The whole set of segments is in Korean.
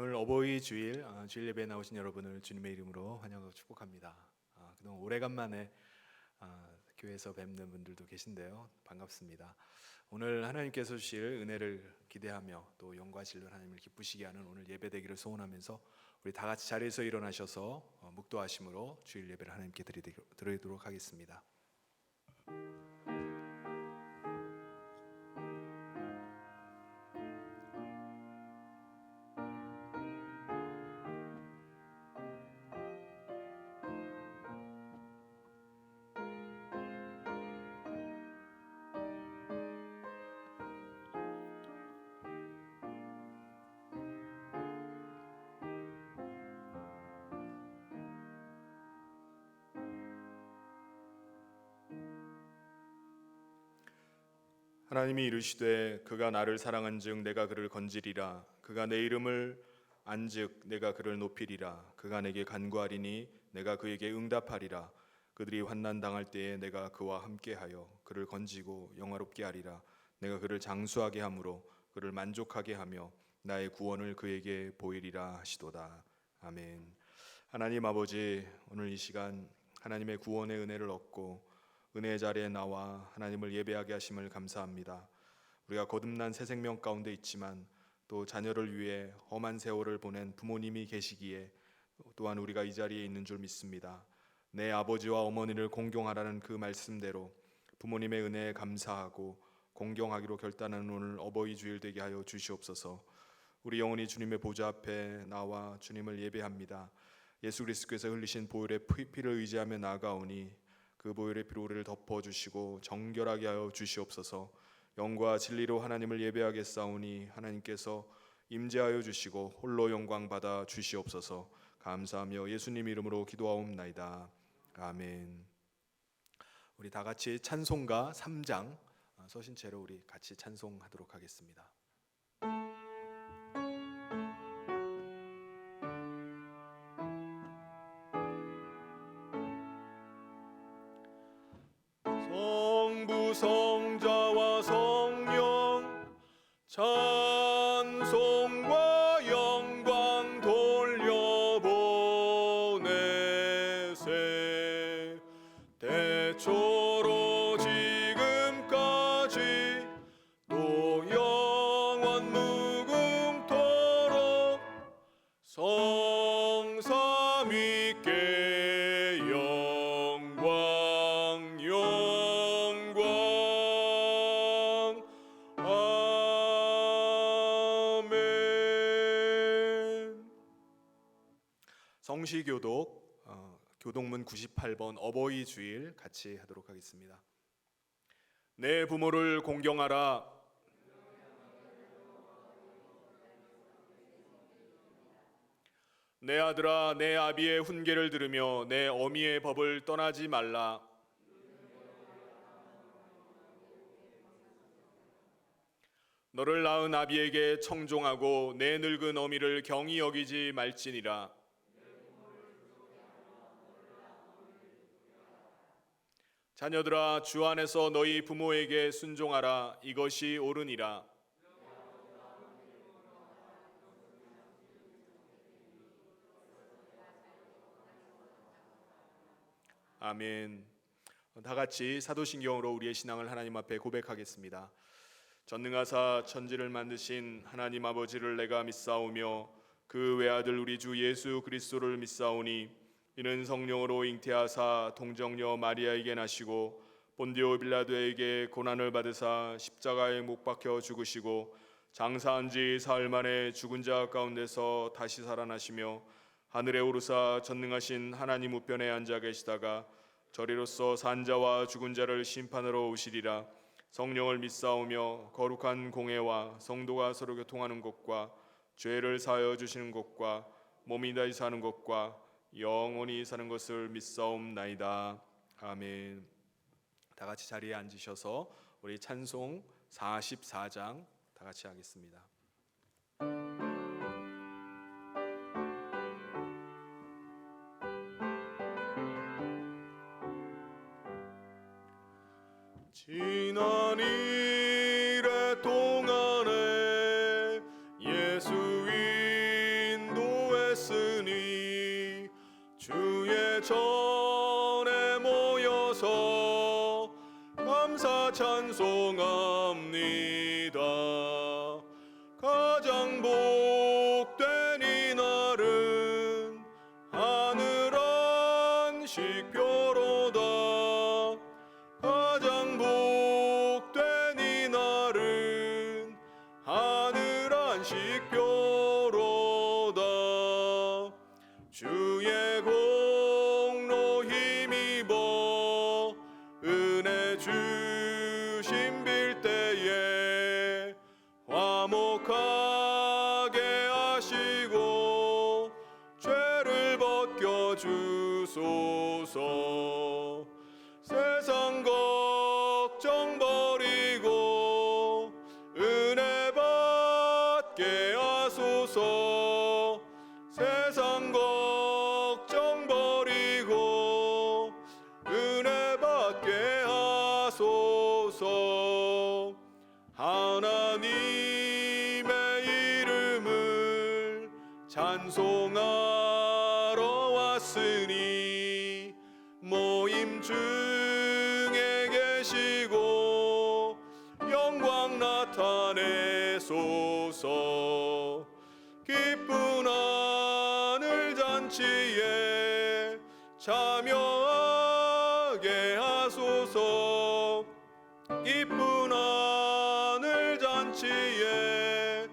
오늘 어버이 주일 주일 예배에 나오신 여러분을 주님의 이름으로 환영하고 축복합니다. 그동안 오래간만에 교회에서 뵙는 분들도 계신데요. 반갑습니다. 오늘 하나님께서 주실 은혜를 기대하며 또 영과 진리로 하나님을 기쁘시게 하는 오늘 예배 되기를 소원하면서 우리 다 같이 자리에서 일어나셔서 묵도하심으로 주일 예배를 하나님께 드리도록 하겠습니다. 하나님이 이르시되 그가 나를 사랑한즉 내가 그를 건지리라. 그가 내 이름을 안즉 내가 그를 높이리라. 그가 내게 간구하리니 내가 그에게 응답하리라. 그들이 환난 당할 때에 내가 그와 함께하여 그를 건지고 영화롭게 하리라. 내가 그를 장수하게 함으로 그를 만족하게 하며 나의 구원을 그에게 보이리라 하시도다. 아멘. 하나님 아버지, 오늘 이 시간 하나님의 구원의 은혜를 얻고 은혜의 자리에 나와 하나님을 예배하게 하심을 감사합니다. 우리가 거듭난 새 생명 가운데 있지만 또 자녀를 위해 험한 세월을 보낸 부모님이 계시기에 또한 우리가 이 자리에 있는 줄 믿습니다. 내 아버지와 어머니를 공경하라는 그 말씀대로 부모님의 은혜에 감사하고 공경하기로 결단하는 오늘 어버이 주일 되게 하여 주시옵소서. 우리 영혼이 주님의 보좌 앞에 나와 주님을 예배합니다. 예수 그리스도께서 흘리신 보혈의 피를 의지하며 나아가오니 그 보혈의 피로 우리를 덮어주시고 정결하게 하여 주시옵소서. 영과 진리로 하나님을 예배하겠사오니 하나님께서 임재하여 주시고 홀로 영광 받아 주시옵소서. 감사하며 예수님 이름으로 기도하옵나이다. 아멘. 우리 다 같이 찬송가 3장 서신 채로 우리 같이 찬송하도록 하겠습니다. 성부 성자와 성령 찬송과 영광 돌려보내세. 대초로 지금까지 또 영원 무궁토록 성삼위께 영광 아멘. 성시교독 교독문 98번 어버이 주일 같이 하도록 하겠습니다. 내 부모를 공경하라. 내 아들아, 내 아비의 훈계를 들으며 내 어미의 법을 떠나지 말라. 너를 낳은 아비에게 청종하고 내 늙은 어미를 경히 여기지 말지니라. 자녀들아, 주 안에서 너희 부모에게 순종하라. 이것이 옳으니라. 아멘. 다 같이 사도신경으로 우리의 신앙을 하나님 앞에 고백하겠습니다. 전능하사 천지를 만드신 하나님 아버지를 내가 믿사오며 그 외아들 우리 주 예수 그리스도를 믿사오니 이는 성령으로 잉태하사 동정녀 마리아에게 나시고 본디오 빌라도에게 고난을 받으사 십자가에 못 박혀 죽으시고 장사한 지 사흘 만에 죽은 자 가운데서 다시 살아나시며 하늘에 오르사 전능하신 하나님 우편에 앉아 계시다가 저리로서 산 자와 죽은 자를 심판하러 오시리라. 성령을 믿사오며 거룩한 공회와 성도가 서로 교통하는 것과 죄를 사하여 주시는 것과 몸이 다시 사는 것과 영원히 사는 것을 믿사옵나이다. 아멘. 다 같이 자리에 앉으셔서 우리 찬송 44장 다 같이 하겠습니다. 지난 이래 동안에 예수 감사 찬송합니다. 가장 복된 이날은 하늘 안식표로다. 가장 복된 이날은 하늘 안식표로다. 주의 공로 힘입어 은혜 주심 빌 때에 화목하게 하시고 죄를 벗겨 주소서. 세상 걱정 버리고 은혜 받게 하소서. 세상 걱정 버리고 은혜 받게 하소서. 하나님의 이름을 찬송하러 왔으니 모임 중에 계시고 영광 나타내소서. 기쁜 하늘 잔치에 참여하게 하소서. 기쁜 하늘 잔치에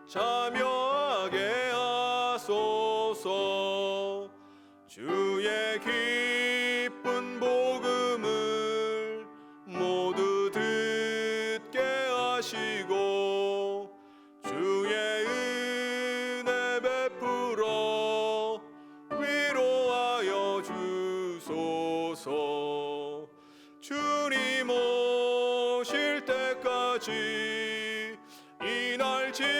참여하게 하소서. 주의 기쁜 복음을 모두 듣게 하시고 주의 은혜 베풀어 위로하여 주소서. 주님 오실 때까지 이 날 지키리로다.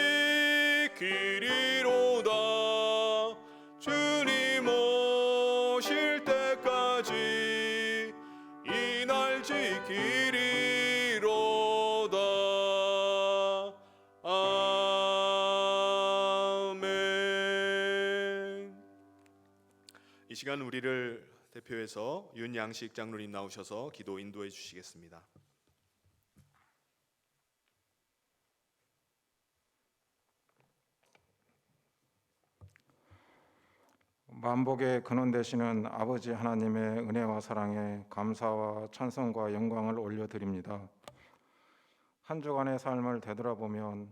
주님 오실 때까지 이 날 지키리로다. 아멘. 이 시간 우리를 대표해서 윤양식 장로님 나오셔서 기도 인도해 주시겠습니다. 만복의 근원 되시는 아버지 하나님의 은혜와 사랑에 감사와 찬송과 영광을 올려드립니다. 한 주간의 삶을 되돌아보면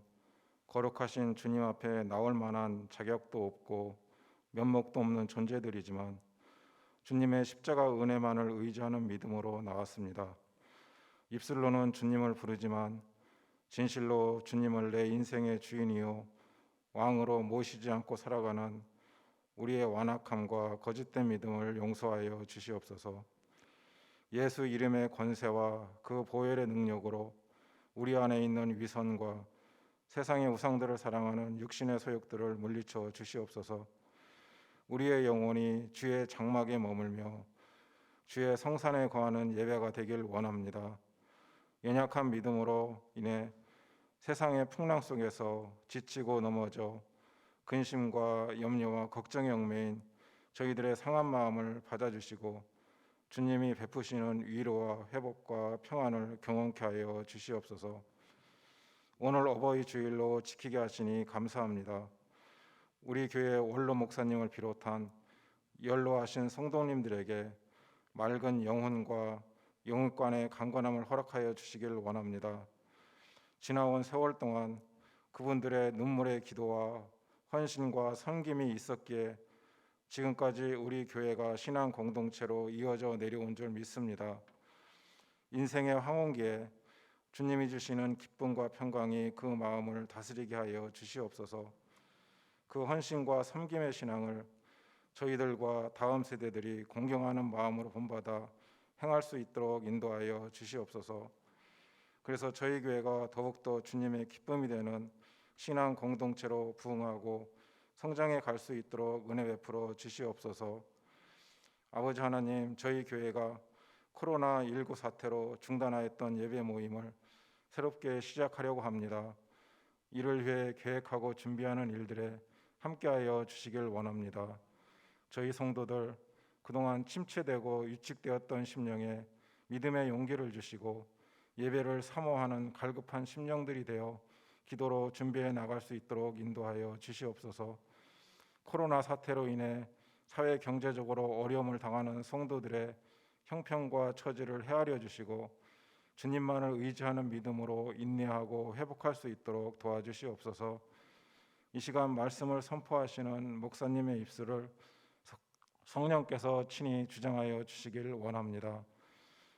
거룩하신 주님 앞에 나올 만한 자격도 없고 면목도 없는 존재들이지만 주님의 십자가 은혜만을 의지하는 믿음으로 나왔습니다. 입술로는 주님을 부르지만 진실로 주님을 내 인생의 주인이요 왕으로 모시지 않고 살아가는 우리의 완악함과 거짓된 믿음을 용서하여 주시옵소서. 예수 이름의 권세와 그 보혈의 능력으로 우리 안에 있는 위선과 세상의 우상들을 사랑하는 육신의 소욕들을 물리쳐 주시옵소서. 우리의 영혼이 주의 장막에 머물며 주의 성산에 거하는 예배가 되길 원합니다. 연약한 믿음으로 인해 세상의 풍랑 속에서 지치고 넘어져 근심과 염려와 걱정에 얽매인 저희들의 상한 마음을 받아주시고 주님이 베푸시는 위로와 회복과 평안을 경험케 하여 주시옵소서. 오늘 어버이 주일로 지키게 하시니 감사합니다. 우리 교회 원로 목사님을 비롯한 연로하신 성도님들에게 맑은 영혼과 영혼관의 강건함을 허락하여 주시길 원합니다. 지나온 세월 동안 그분들의 눈물의 기도와 헌신과 섬김이 있었기에 지금까지 우리 교회가 신앙 공동체로 이어져 내려온 줄 믿습니다. 인생의 황혼기에 주님이 주시는 기쁨과 평강이 그 마음을 다스리게 하여 주시옵소서. 그 헌신과 섬김의 신앙을 저희들과 다음 세대들이 공경하는 마음으로 본받아 행할 수 있도록 인도하여 주시옵소서. 그래서 저희 교회가 더욱더 주님의 기쁨이 되는 신앙 공동체로 부흥하고 성장해 갈 수 있도록 은혜 베풀어 주시옵소서. 아버지 하나님, 저희 교회가 코로나19 사태로 중단하였던 예배 모임을 새롭게 시작하려고 합니다. 이를 위해 계획하고 준비하는 일들에 함께하여 주시길 원합니다. 저희 성도들 그동안 침체되고 위축되었던 심령에 믿음의 용기를 주시고 예배를 사모하는 갈급한 심령들이 되어 기도로 준비해 나갈 수 있도록 인도하여 주시옵소서. 코로나 사태로 인해 사회 경제적으로 어려움을 당하는 성도들의 형편과 처지를 헤아려 주시고 주님만을 의지하는 믿음으로 인내하고 회복할 수 있도록 도와주시옵소서. 이 시간 말씀을 선포하시는 목사님의 입술을 성령께서 친히 주장하여 주시길 원합니다.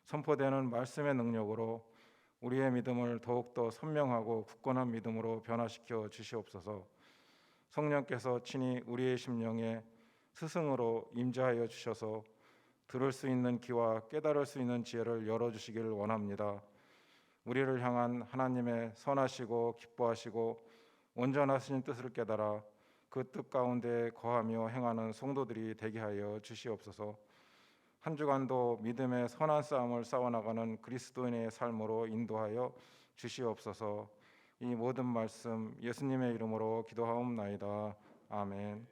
선포되는 말씀의 능력으로 우리의 믿음을 더욱더 선명하고 굳건한 믿음으로 변화시켜 주시옵소서. 성령께서 친히 우리의 심령에 스승으로 임재하여 주셔서 들을 수 있는 귀와 깨달을 수 있는 지혜를 열어주시길 원합니다. 우리를 향한 하나님의 선하시고 기뻐하시고 온전하신 뜻을 깨달아 그 뜻 가운데 거하며 행하는 성도들이 되게 하여 주시옵소서. 한 주간도 믿음의 선한 싸움을 싸워나가는 그리스도인의 삶으로 인도하여 주시옵소서. 이 모든 말씀 예수님의 이름으로 기도하옵나이다. 아멘.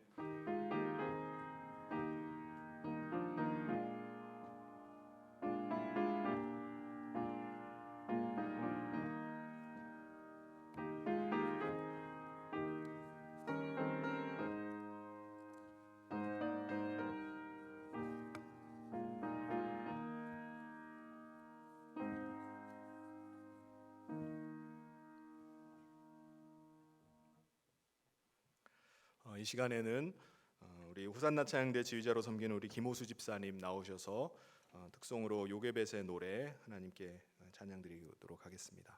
이 시간에는 우리 호산나 찬양대 지휘자로 섬기는 우리 김호수 집사님 나오셔서 특송으로 요게벳의 노래 하나님께 찬양드리도록 하겠습니다.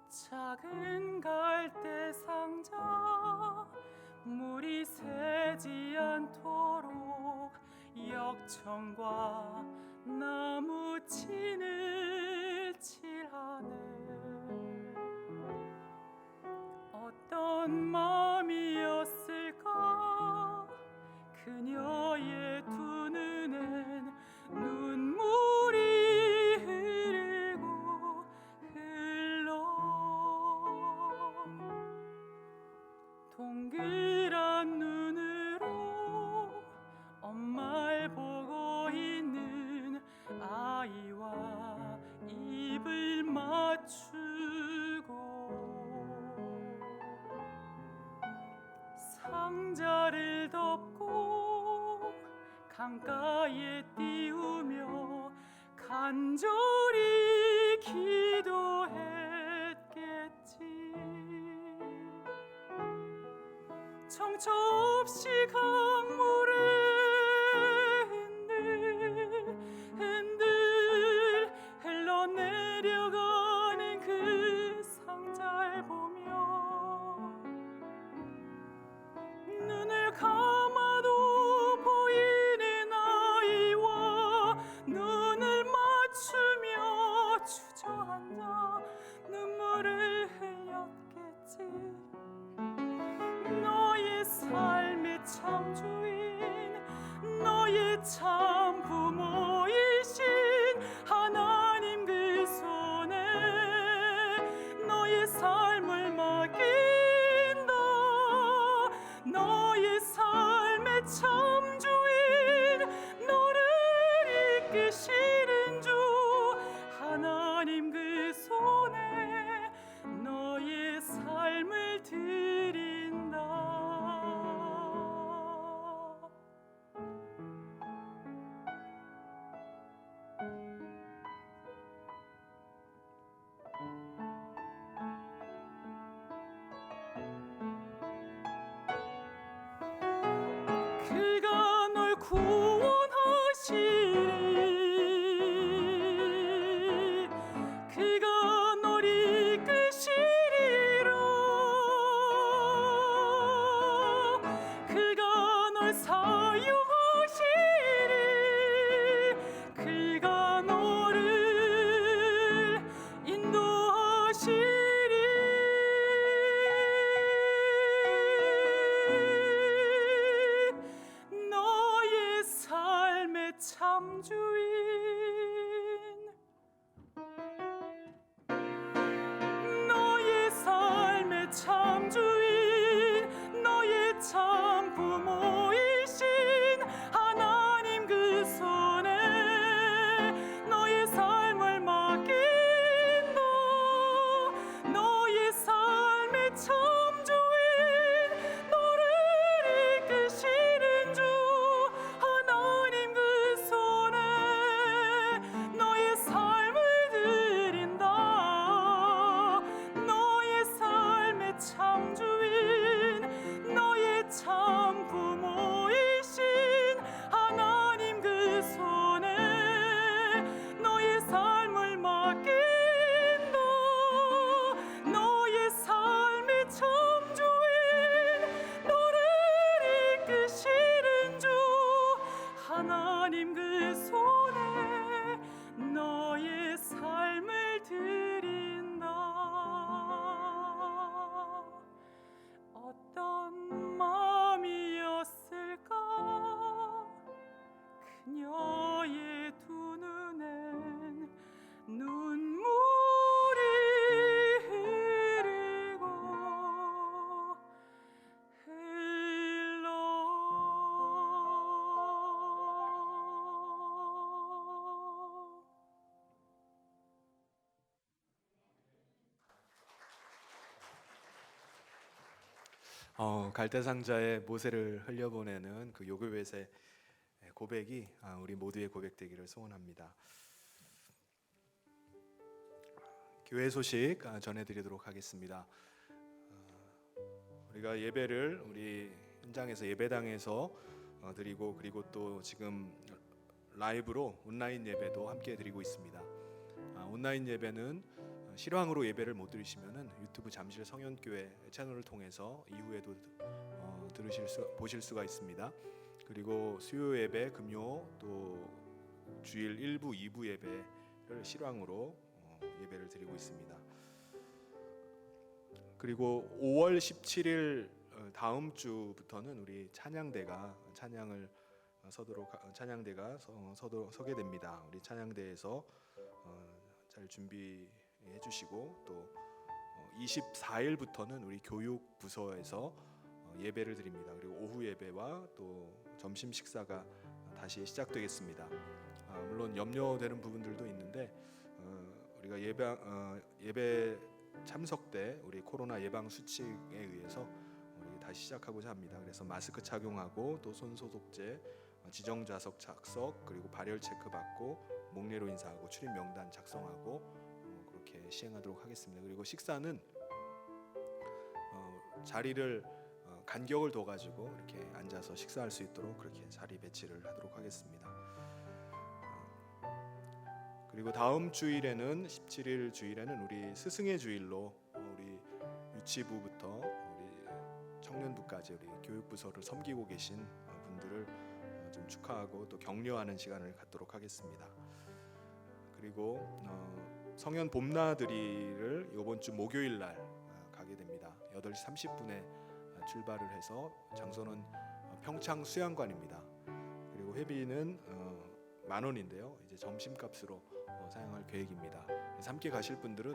작은 갈대 상자 물이 새지 않도록 역청과 나무 진을 칠하네. 어떤 마음이었을까 그녀의 두 눈엔 눈물이 흐르고 흘러. 동그란 눈으로 엄마를 보고 있는 아이와 입을 맞추고 상자를 덮고 강가에 띄우며 간절히 기도했겠지. 정처 없이 강물에 흔들 흘러내려가는 그 상자를 보며 눈을 감아도 보이는 아이와 눈을 맞추며 주저앉아 눈물을 흘렸겠지. 너의 삶의 참 주인, 너의 참 부모이신 하나님 그 손에 너의 삶을 맡긴다. 너의 삶의 참 주인, 너를 이끄시는 주 하나님 그 손에 너의 삶을 드린다. 그가 널 구원하시리. 사용하시리 그가 너를 인도하시리 너의 삶의 참주인 너의 삶의 참주인 너의 참 부모이신 하나님 그 손에 너의 삶을 맡긴다 너의 삶의 참주인 너를 이끄시는 주 하나님 그 손에 너의 삶을 드린다 너의 삶의 참주인 너의 참 부모이신 하나님 그 손에 너의 삶을 맡긴다 너의 삶의 참주인 너를 이끄시는 주 하나님 그 손에 너의 삶을 드린다 어떤 마음이었을까 그녀의 두 눈엔 눈물이 흐르고 흘러 갈대상자에 모세를 흘려보내는 그 요괴벳의 고백이 우리 모두의 고백되기를 소원합니다. 교회 소식 전해드리도록 하겠습니다. 우리가 예배를 우리 현장에서 예배당에서 드리고 그리고 또 지금 라이브로 온라인 예배도 함께 드리고 있습니다. 온라인 예배는 실황으로 예배를 못 들으시면은 유튜브 잠실 성현교회 채널을 통해서 이후에도 보실 수가 있습니다. 그리고 수요 예배, 금요 또 주일 1부, 2부 예배를 실황으로 예배를 드리고 있습니다. 그리고 5월 17일 다음 주부터는 우리 찬양대가 서게 됩니다. 우리 찬양대에서 잘 준비해 주시고 또 24일부터는 우리 교육 부서에서 예배를 드립니다. 그리고 오후 예배와 또 점심 식사가 다시 시작되겠습니다. 물론 염려되는 부분들도 있는데 우리가 예배 참석 때 우리 코로나 예방 수칙에 의해서 우리 다시 시작하고자 합니다. 그래서 마스크 착용하고 또 손 소독제, 지정 좌석 착석, 그리고 발열 체크 받고 목례로 인사하고 출입 명단 작성하고 그렇게 시행하도록 하겠습니다. 그리고 식사는 자리를 간격을 둬 가지고 이렇게 앉아서 식사할 수 있도록 그렇게 자리 배치를 하도록 하겠습니다. 그리고 다음 주일에는 17일 주일에는 우리 스승의 주일로 우리 유치부부터 우리 청년부까지 우리 교육부서를 섬기고 계신 분들을 좀 축하하고 또 격려하는 시간을 갖도록 하겠습니다. 그리고 성현 봄나들이를 이번 주 목요일 날 가게 됩니다. 8시 30분에 출발을 해서 장소는 평창 수양관입니다. 그리고 회비는 10,000원인데요. 이제 점심값으로 사용할 계획입니다. 그래서 함께 가실 분들은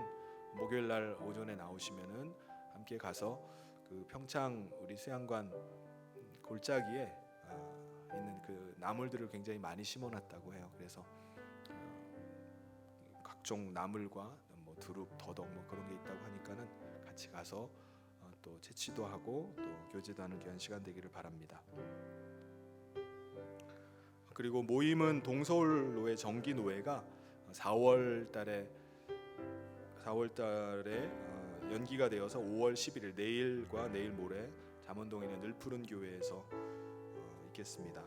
목요일 날 오전에 나오시면은 함께 가서 그 평창 우리 수양관 골짜기에 있는 그 나물들을 굉장히 많이 심어놨다고 해요. 그래서 각종 나물과 뭐 두릅, 더덕 뭐 그런 게 있다고 하니까는 같이 가서 또 채취도 하고 또 교제도 하는 귀한 시간 되기를 바랍니다. 그리고 모임은 동서울로의 정기 노회가 4월 달에 연기가 되어서 5월 11일 내일과 내일 모레 잠원동에 있는 늘푸른 교회에서 있겠습니다.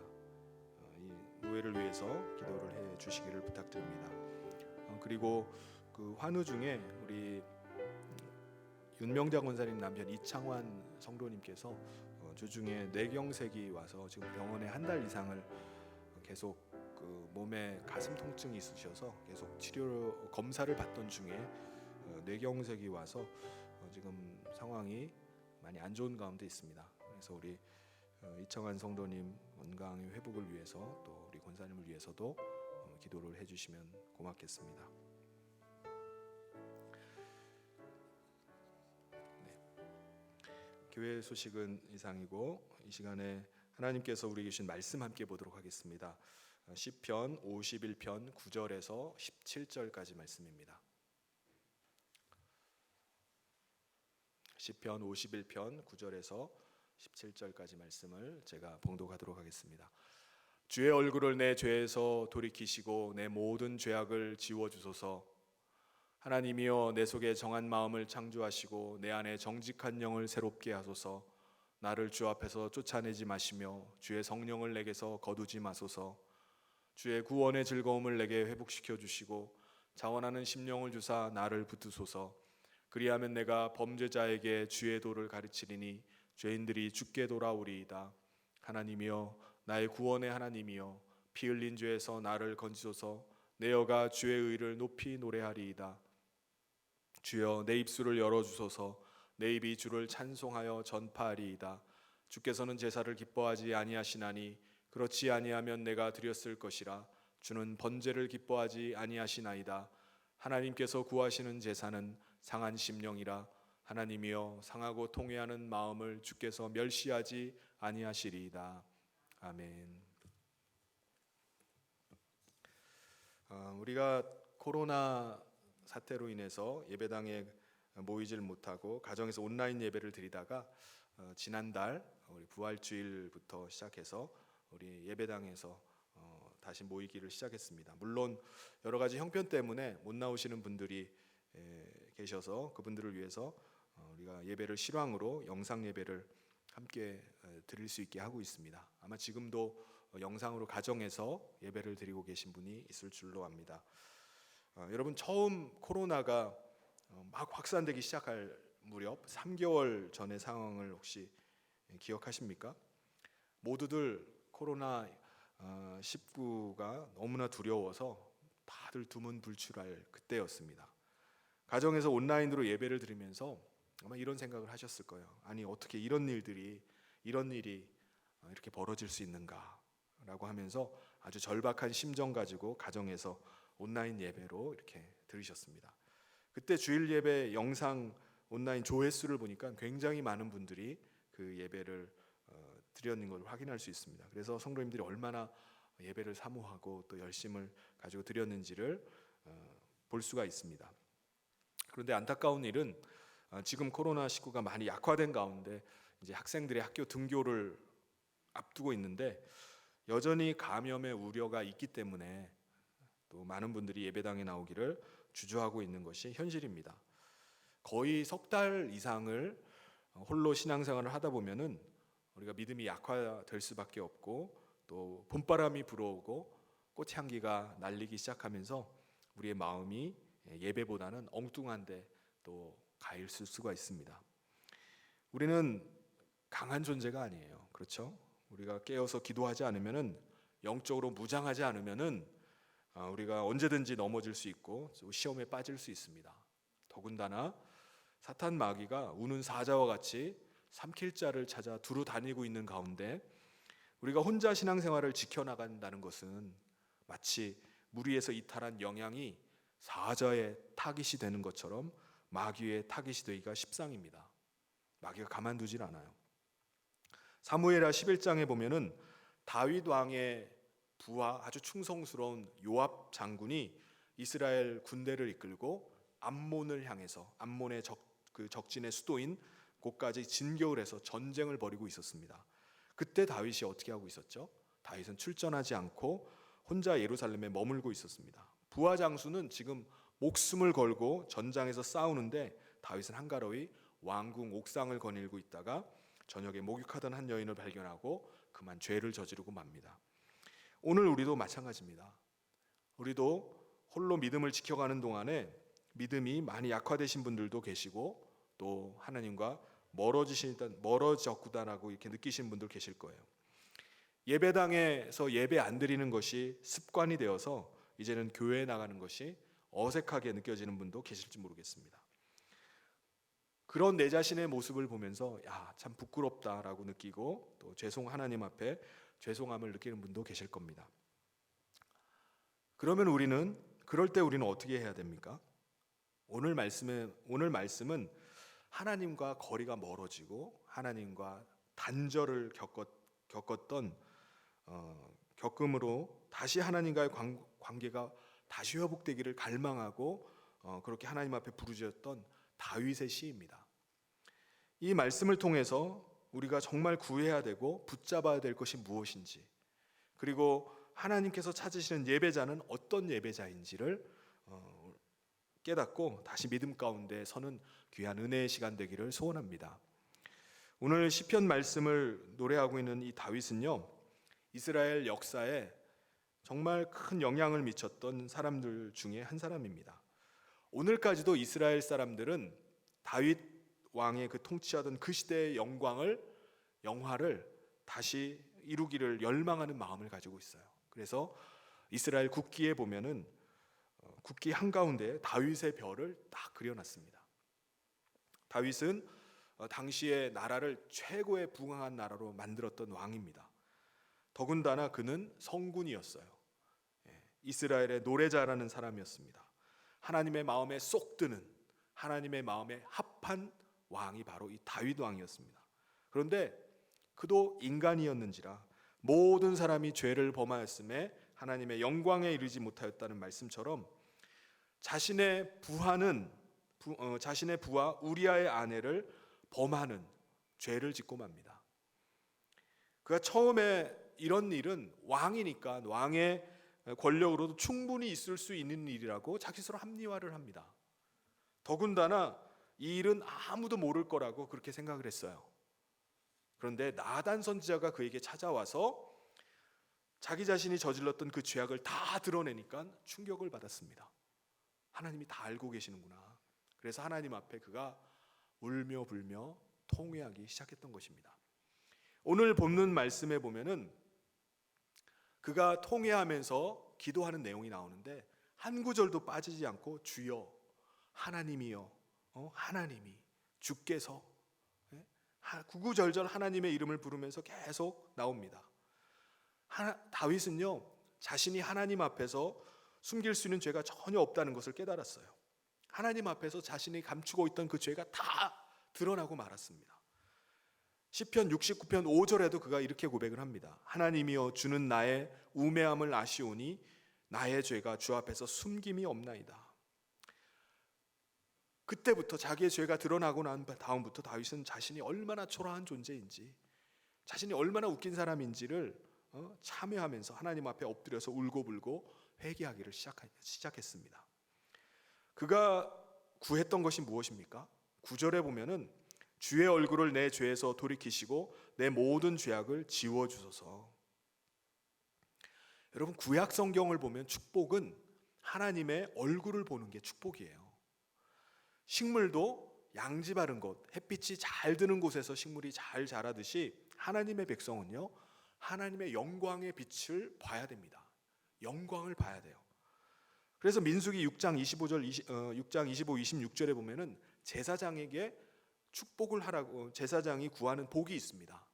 이 노회를 위해서 기도를 해 주시기를 부탁드립니다. 그리고 그 환우 중에 우리 윤명자 권사님 남편 이창환 성도님께서 주중에 뇌경색이 와서 지금 병원에 한 달 이상을 계속 그 몸에 가슴 통증이 있으셔서 계속 치료 검사를 받던 중에 뇌경색이 와서 지금 상황이 많이 안 좋은 가운데 있습니다. 그래서 우리 이청한 성도님 건강의 회복을 위해서 또 우리 권사님을 위해서도 기도를 해주시면 고맙겠습니다. 교회 소식은 이상이고 이 시간에 하나님께서 우리에게 주신 말씀 함께 보도록 하겠습니다. 시편 51편 9절에서 17절까지 말씀입니다. 시편 51편 9절에서 17절까지 말씀을 제가 봉독하도록 하겠습니다. 주의 얼굴을 내 죄에서 돌이키시고 내 모든 죄악을 지워주소서. 하나님이여 내 속에 정한 마음을 창조하시고 내 안에 정직한 영을 새롭게 하소서. 나를 주 앞에서 쫓아내지 마시며 주의 성령을 내게서 거두지 마소서. 주의 구원의 즐거움을 내게 회복시켜 주시고 자원하는 심령을 주사 나를 붙드소서. 그리하면 내가 범죄자에게 주의 도를 가르치리니 죄인들이 주께 돌아오리이다. 하나님이여 나의 구원의 하나님이여 피 흘린 죄에서 나를 건지소서. 내 여가 주의 의를 높이 노래하리이다. 주여 내 입술을 열어주소서. 내 입이 주를 찬송하여 전파하리이다. 주께서는 제사를 기뻐하지 아니하시나니 그렇지 아니하면 내가 드렸을 것이라. 주는 번제를 기뻐하지 아니하시나이다. 하나님께서 구하시는 제사는 상한 심령이라. 하나님이여 상하고 통회하는 마음을 주께서 멸시하지 아니하시리이다. 아멘. 우리가 코로나 사태로 인해서 예배당에 모이질 못하고 가정에서 온라인 예배를 드리다가 지난달 우리 부활주일부터 시작해서 우리 예배당에서 다시 모이기를 시작했습니다. 물론 여러 가지 형편 때문에 못 나오시는 분들이 계셔서 그분들을 위해서 우리가 예배를 실황으로 영상 예배를 함께 드릴 수 있게 하고 있습니다. 아마 지금도 영상으로 가정에서 예배를 드리고 계신 분이 있을 줄로 압니다. 여러분 처음 코로나가 막 확산되기 시작할 무렵 3개월 전의 상황을 혹시 기억하십니까? 모두들 코로나 19가 너무나 두려워서 다들 두문불출할 그때였습니다. 가정에서 온라인으로 예배를 드리면서 아마 이런 생각을 하셨을 거예요. 아니 어떻게 이런 일이 이렇게 벌어질 수 있는가라고 하면서 아주 절박한 심정 가지고 가정에서 온라인 예배로 이렇게 들으셨습니다. 그때 주일 예배 영상 온라인 조회수를 보니까 굉장히 많은 분들이 그 예배를 드렸는 걸 확인할 수 있습니다. 그래서 성도님들이 얼마나 예배를 사모하고 또 열심을 가지고 드렸는지를 볼 수가 있습니다. 그런데 안타까운 일은 지금 코로나19가 많이 약화된 가운데 이제 학생들의 학교 등교를 앞두고 있는데 여전히 감염의 우려가 있기 때문에 또 많은 분들이 예배당에 나오기를 주저하고 있는 것이 현실입니다. 거의 석 달 이상을 홀로 신앙생활을 하다 보면은 우리가 믿음이 약화될 수밖에 없고 또 봄바람이 불어오고 꽃향기가 날리기 시작하면서 우리의 마음이 예배보다는 엉뚱한데 또 가 있을 수가 있습니다. 우리는 강한 존재가 아니에요. 그렇죠? 우리가 깨어서 기도하지 않으면은 영적으로 무장하지 않으면은 우리가 언제든지 넘어질 수 있고 시험에 빠질 수 있습니다. 더군다나 사탄 마귀가 우는 사자와 같이 삼킬 자를 찾아 두루 다니고 있는 가운데 우리가 혼자 신앙생활을 지켜나간다는 것은 마치 물 위에서 이탈한 영양이 사자의 타깃이 되는 것처럼 마귀의 타깃이 되기가 십상입니다. 마귀가 가만두질 않아요. 사무엘하 11장에 보면은 다윗 왕의 부하 아주 충성스러운 요압 장군이 이스라엘 군대를 이끌고 암몬을 향해서 암몬의 적진의 수도인 곳까지 진격을 해서 전쟁을 벌이고 있었습니다. 그때 다윗이 어떻게 하고 있었죠? 다윗은 출전하지 않고 혼자 예루살렘에 머물고 있었습니다. 부하 장수는 지금 목숨을 걸고 전장에서 싸우는데 다윗은 한가로이 왕궁 옥상을 거닐고 있다가 저녁에 목욕하던 한 여인을 발견하고 그만 죄를 저지르고 맙니다. 오늘 우리도 마찬가지입니다. 우리도 홀로 믿음을 지켜가는 동안에 믿음이 많이 약화되신 분들도 계시고 또 하나님과 멀어졌구나라고 이렇게 느끼시는 분들 계실 거예요. 예배당에서 예배 안 드리는 것이 습관이 되어서 이제는 교회에 나가는 것이 어색하게 느껴지는 분도 계실지 모르겠습니다. 그런 내 자신의 모습을 보면서 참 부끄럽다라고 느끼고 또 하나님 앞에 죄송함을 느끼는 분도 계실 겁니다. 그러면 그럴 때 우리는 어떻게 해야 됩니까? 오늘 말씀은 하나님과 거리가 멀어지고 하나님과 단절을 겪었던 겪음으로 다시 하나님과의 관계가 다시 회복되기를 갈망하고 그렇게 하나님 앞에 부르짖었던 다윗의 시입니다. 이 말씀을 통해서 우리가 정말 구해야 되고 붙잡아야 될 것이 무엇인지, 그리고 하나님께서 찾으시는 예배자는 어떤 예배자인지를 깨닫고 다시 믿음 가운데 서는 귀한 은혜의 시간 되기를 소원합니다. 오늘 시편 말씀을 노래하고 있는 이 다윗은요, 이스라엘 역사에 정말 큰 영향을 미쳤던 사람들 중에 한 사람입니다. 오늘까지도 이스라엘 사람들은 다윗 왕의 그 통치하던 그 시대의 영화를 다시 이루기를 열망하는 마음을 가지고 있어요. 그래서 이스라엘 국기에 보면은 국기 한가운데 다윗의 별을 딱 그려놨습니다. 다윗은 당시의 나라를 최고의 부강한 나라로 만들었던 왕입니다. 더군다나 그는 성군이었어요. 이스라엘의 노래자라는 사람이었습니다. 하나님의 마음에 쏙 드는, 하나님의 마음에 합한 왕이 바로 이 다윗 왕이었습니다. 그런데 그도 인간이었는지라 모든 사람이 죄를 범하였음에 하나님의 영광에 이르지 못하였다는 말씀처럼 자신의 부하 우리아의 아내를 범하는 죄를 짓고 맙니다. 그가 처음에 이런 일은 왕이니까 왕의 권력으로도 충분히 있을 수 있는 일이라고 자기 스스로 합리화를 합니다. 더군다나 이 일은 아무도 모를 거라고 그렇게 생각을 했어요. 그런데 나단 선지자가 그에게 찾아와서 자기 자신이 저질렀던 그 죄악을 다 드러내니까 충격을 받았습니다. 하나님이 다 알고 계시는구나. 그래서 하나님 앞에 그가 울며 불며 통회하기 시작했던 것입니다. 오늘 본문 말씀에 보면은 그가 통회하면서 기도하는 내용이 나오는데 한 구절도 빠지지 않고 주여 하나님이여 하나님이 주께서 구구절절 하나님의 이름을 부르면서 계속 나옵니다. 다윗은요 자신이 하나님 앞에서 숨길 수 있는 죄가 전혀 없다는 것을 깨달았어요. 하나님 앞에서 자신이 감추고 있던 그 죄가 다 드러나고 말았습니다. 시편 69편 5절에도 그가 이렇게 고백을 합니다. 하나님이여 주는 나의 우매함을 아시오니 나의 죄가 주 앞에서 숨김이 없나이다. 그때부터 자기의 죄가 드러나고 난 다음부터 다윗은 자신이 얼마나 초라한 존재인지, 자신이 얼마나 웃긴 사람인지를 참여하면서 하나님 앞에 엎드려서 울고불고 회개하기를 시작했습니다. 그가 구했던 것이 무엇입니까? 9절에 보면은 주의 얼굴을 내 죄에서 돌이키시고 내 모든 죄악을 지워주소서. 여러분, 구약 성경을 보면 축복은 하나님의 얼굴을 보는 게 축복이에요. 식물도 양지 바른 곳, 햇빛이 잘 드는 곳에서 식물이 잘 자라듯이 하나님의 백성은요 하나님의 영광의 빛을 봐야 됩니다. 영광을 봐야 돼요. 그래서 민수기 6장 25, 26절에 보면은 제사장에게 축복을 하라고 제사장이 구하는 복이 있습니다.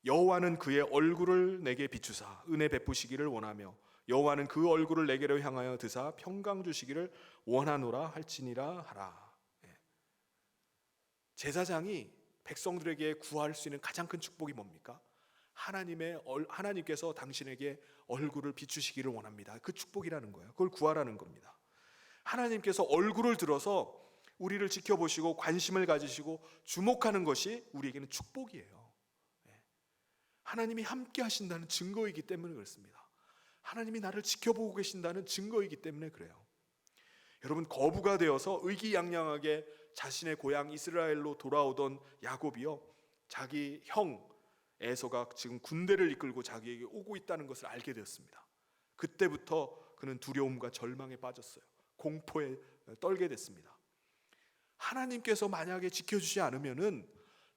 여호와는 그의 얼굴을 내게 비추사 은혜 베푸시기를 원하며 여호와는 그 얼굴을 내게로 향하여 드사 평강 주시기를 원하노라 할지니라 하라. 제사장이 백성들에게 구할 수 있는 가장 큰 축복이 뭡니까? 하나님께서 당신에게 얼굴을 비추시기를 원합니다. 그 축복이라는 거예요. 그걸 구하라는 겁니다. 하나님께서 얼굴을 들어서 우리를 지켜보시고 관심을 가지시고 주목하는 것이 우리에게는 축복이에요. 하나님이 함께 하신다는 증거이기 때문에 그렇습니다. 하나님이 나를 지켜보고 계신다는 증거이기 때문에 그래요. 여러분, 거부가 되어서 의기양양하게 자신의 고향 이스라엘로 돌아오던 야곱이요, 자기 형 에서가 지금 군대를 이끌고 자기에게 오고 있다는 것을 알게 되었습니다. 그때부터 그는 두려움과 절망에 빠졌어요. 공포에 떨게 됐습니다. 하나님께서 만약에 지켜주지 않으면은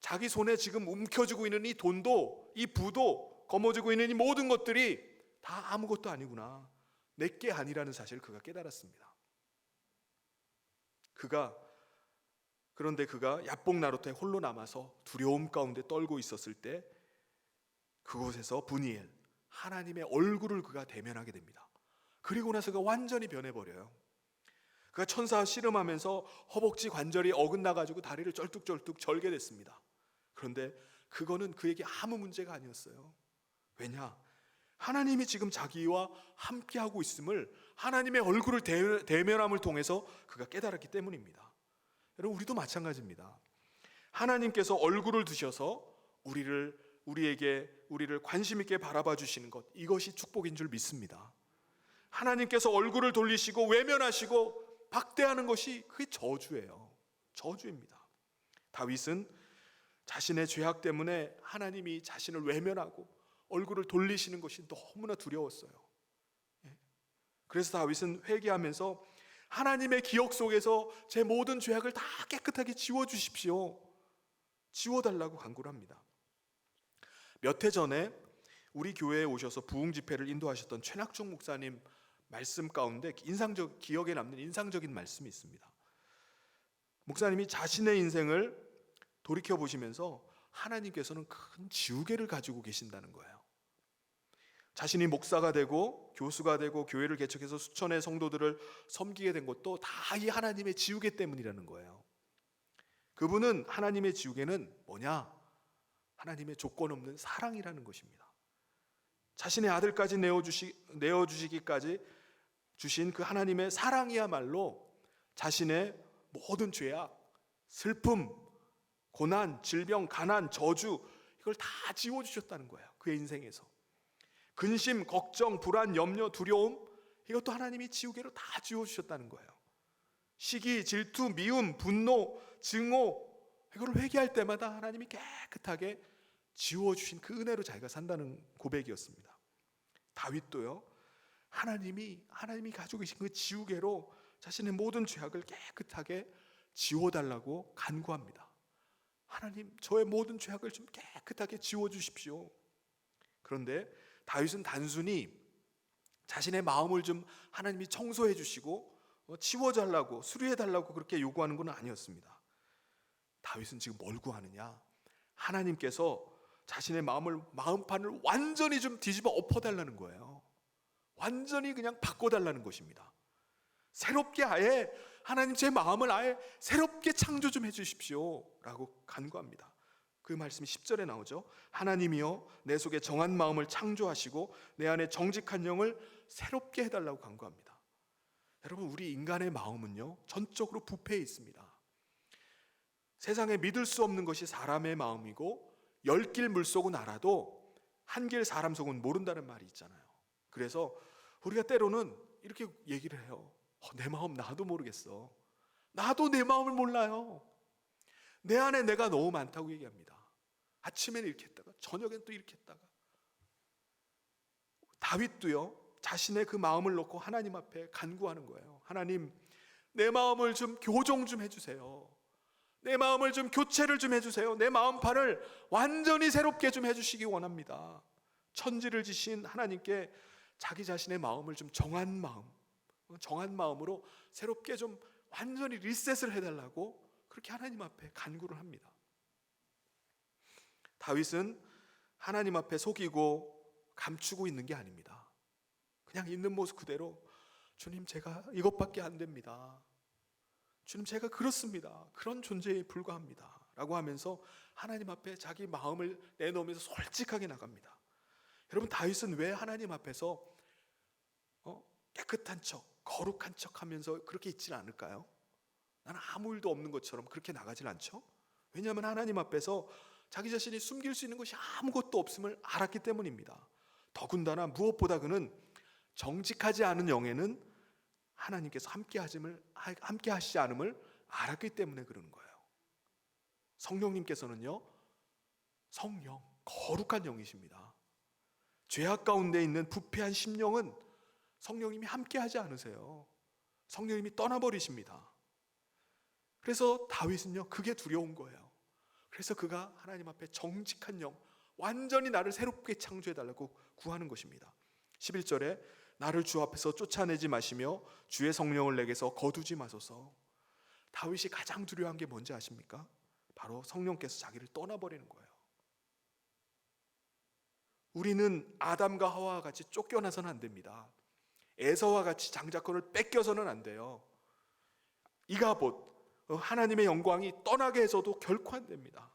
자기 손에 지금 움켜쥐고 있는 이 돈도, 이 부도, 거머쥐고 있는 이 모든 것들이 다 아무것도 아니구나, 내게 아니라는 사실을 그가 깨달았습니다. 그런데 그가 야복 나루터에 홀로 남아서 두려움 가운데 떨고 있었을 때 그곳에서 분이엘, 하나님의 얼굴을 그가 대면하게 됩니다. 그리고 나서 그가 완전히 변해버려요. 그가 천사와 씨름하면서 허벅지 관절이 어긋나가지고 다리를 쩔뚝쩔뚝 절게 됐습니다. 그런데 그거는 그에게 아무 문제가 아니었어요. 왜냐? 하나님이 지금 자기와 함께하고 있음을, 하나님의 얼굴을 대면함을 통해서 그가 깨달았기 때문입니다. 여러분, 우리도 마찬가지입니다. 하나님께서 얼굴을 두셔서 우리를 관심 있게 바라봐 주시는 것, 이것이 축복인 줄 믿습니다. 하나님께서 얼굴을 돌리시고 외면하시고 박대하는 것이 그게 저주예요. 저주입니다. 다윗은 자신의 죄악 때문에 하나님이 자신을 외면하고 얼굴을 돌리시는 것이 너무나 두려웠어요. 그래서 다윗은 회개하면서 하나님의 기억 속에서 제 모든 죄악을 다 깨끗하게 지워주십시오, 지워달라고 간구를 합니다. 몇 해 전에 우리 교회에 오셔서 부흥 집회를 인도하셨던 최낙종 목사님 말씀 가운데 기억에 남는 인상적인 말씀이 있습니다. 목사님이 자신의 인생을 돌이켜 보시면서 하나님께서는 큰 지우개를 가지고 계신다는 거예요. 자신이 목사가 되고 교수가 되고 교회를 개척해서 수천의 성도들을 섬기게 된 것도 다 이 하나님의 지우개 때문이라는 거예요. 그분은 하나님의 지우개는 뭐냐? 하나님의 조건 없는 사랑이라는 것입니다. 자신의 아들까지 내어주시기까지 주신 그 하나님의 사랑이야말로 자신의 모든 죄악, 슬픔, 고난, 질병, 가난, 저주, 이걸 다 지워주셨다는 거예요. 그의 인생에서 근심, 걱정, 불안, 염려, 두려움, 이것도 하나님이 지우개로 다 지워주셨다는 거예요. 시기, 질투, 미움, 분노, 증오, 이걸 회개할 때마다 하나님이 깨끗하게 지워주신 그 은혜로 자기가 산다는 고백이었습니다. 다윗도요, 하나님이 가지고 계신 그 지우개로 자신의 모든 죄악을 깨끗하게 지워달라고 간구합니다. 하나님, 저의 모든 죄악을 좀 깨끗하게 지워주십시오. 그런데 다윗은 단순히 자신의 마음을 좀 하나님이 청소해 주시고 치워달라고, 수리해달라고 그렇게 요구하는 건 아니었습니다. 다윗은 지금 뭘 구하느냐? 하나님께서 자신의 마음판을 완전히 좀 뒤집어 엎어달라는 거예요. 완전히 그냥 바꿔달라는 것입니다. 새롭게 아예, 하나님 제 마음을 아예 새롭게 창조 좀 해주십시오 라고 간구합니다. 그 말씀이 10절에 나오죠. 하나님이여 내 속에 정한 마음을 창조하시고 내 안에 정직한 영을 새롭게 해달라고 간구합니다. 여러분, 우리 인간의 마음은요, 전적으로 부패해 있습니다. 세상에 믿을 수 없는 것이 사람의 마음이고, 열 길 물속은 알아도 한 길 사람 속은 모른다는 말이 있잖아요. 그래서 우리가 때로는 이렇게 얘기를 해요. 내 마음 나도 모르겠어. 나도 내 마음을 몰라요. 내 안에 내가 너무 많다고 얘기합니다. 아침에는 이렇게 했다가 저녁엔 또 이렇게 했다가. 다윗도요, 자신의 그 마음을 놓고 하나님 앞에 간구하는 거예요. 하나님, 내 마음을 좀 교정 좀 해주세요. 내 마음을 좀 교체를 좀 해주세요. 내 마음판을 완전히 새롭게 좀 해주시기 원합니다. 천지를 지신 하나님께 자기 자신의 마음을 좀 정한 마음으로 새롭게 좀 완전히 리셋을 해달라고 그렇게 하나님 앞에 간구를 합니다. 다윗은 하나님 앞에 속이고 감추고 있는 게 아닙니다. 그냥 있는 모습 그대로, 주님, 제가 이것밖에 안 됩니다. 주님, 제가 그렇습니다. 그런 존재에 불과합니다 라고 하면서 하나님 앞에 자기 마음을 내놓으면서 솔직하게 나갑니다. 여러분, 다윗은 왜 하나님 앞에서 깨끗한 척, 거룩한 척 하면서 그렇게 있지는 않을까요? 나는 아무 일도 없는 것처럼 그렇게 나가질 않죠? 왜냐하면 하나님 앞에서 자기 자신이 숨길 수 있는 것이 아무것도 없음을 알았기 때문입니다. 더군다나 무엇보다 그는 정직하지 않은 영에는 하나님께서 함께 하시지 않음을 알았기 때문에 그러는 거예요. 성령님께서는요, 성령, 거룩한 영이십니다. 죄악 가운데 있는 부패한 심령은 성령님이 함께 하지 않으세요. 성령님이 떠나버리십니다. 그래서 다윗은요, 그게 두려운 거예요. 그래서 그가 하나님 앞에 정직한 영, 완전히 나를 새롭게 창조해달라고 구하는 것입니다. 11절에 나를 주 앞에서 쫓아내지 마시며 주의 성령을 내게서 거두지 마소서. 다윗이 가장 두려워한 게 뭔지 아십니까? 바로 성령께서 자기를 떠나버리는 거예요. 우리는 아담과 하와와 같이 쫓겨나서는 안 됩니다. 에서와 같이 장자권을 뺏겨서는 안 돼요. 이가봇, 하나님의 영광이 떠나게 해서도 결코 안 됩니다.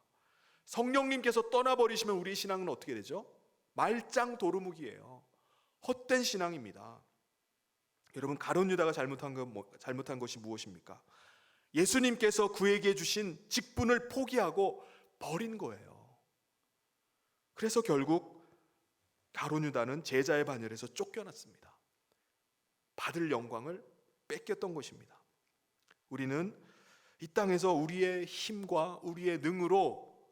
성령님께서 떠나버리시면 우리의 신앙은 어떻게 되죠? 말짱 도루묵이에요. 헛된 신앙입니다. 여러분, 가룟 유다가 잘못한 것이 무엇입니까? 예수님께서 그에게 주신 직분을 포기하고 버린 거예요. 그래서 결국 가룟 유다는 제자의 반열에서 쫓겨났습니다. 받을 영광을 뺏겼던 것입니다. 우리는 이 땅에서 우리의 힘과 우리의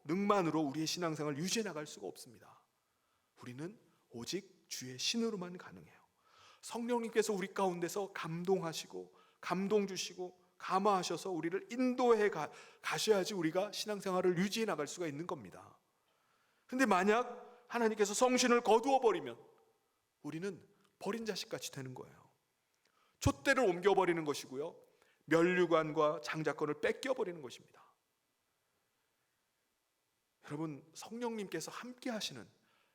능만으로 우리의 신앙생활을 유지해 나갈 수가 없습니다. 우리는 오직 주의 신으로만 가능해요. 성령님께서 우리 가운데서 감동하시고 감동 주시고 감화하셔서 우리를 인도해 가셔야지 우리가 신앙생활을 유지해 나갈 수가 있는 겁니다. 그런데 만약 하나님께서 성신을 거두어 버리면 우리는 버린 자식같이 되는 거예요. 촛대를 옮겨버리는 것이고요, 면류관과 장자권을 뺏겨버리는 것입니다. 여러분, 성령님께서 함께 하시는,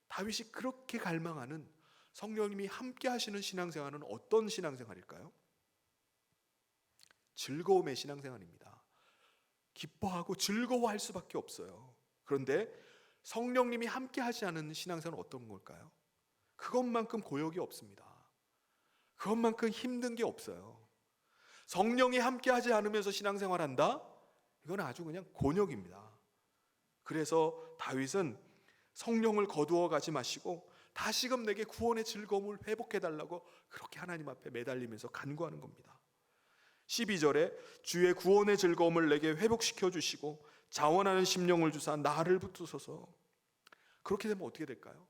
다윗이 그렇게 갈망하는 성령님이 함께 하시는 신앙생활은 어떤 신앙생활일까요? 즐거움의 신앙생활입니다. 기뻐하고 즐거워할 수밖에 없어요. 그런데 성령님이 함께 하지 않은 신앙생활은 어떤 걸까요? 그것만큼 고역이 없습니다. 그것만큼 힘든 게 없어요. 성령이 함께 하지 않으면서 신앙생활한다? 이건 아주 그냥 곤욕입니다. 그래서 다윗은 성령을 거두어 가지 마시고 다시금 내게 구원의 즐거움을 회복해달라고 그렇게 하나님 앞에 매달리면서 간구하는 겁니다. 12절에 주의 구원의 즐거움을 내게 회복시켜 주시고 자원하는 심령을 주사 나를 붙드소서. 그렇게 되면 어떻게 될까요?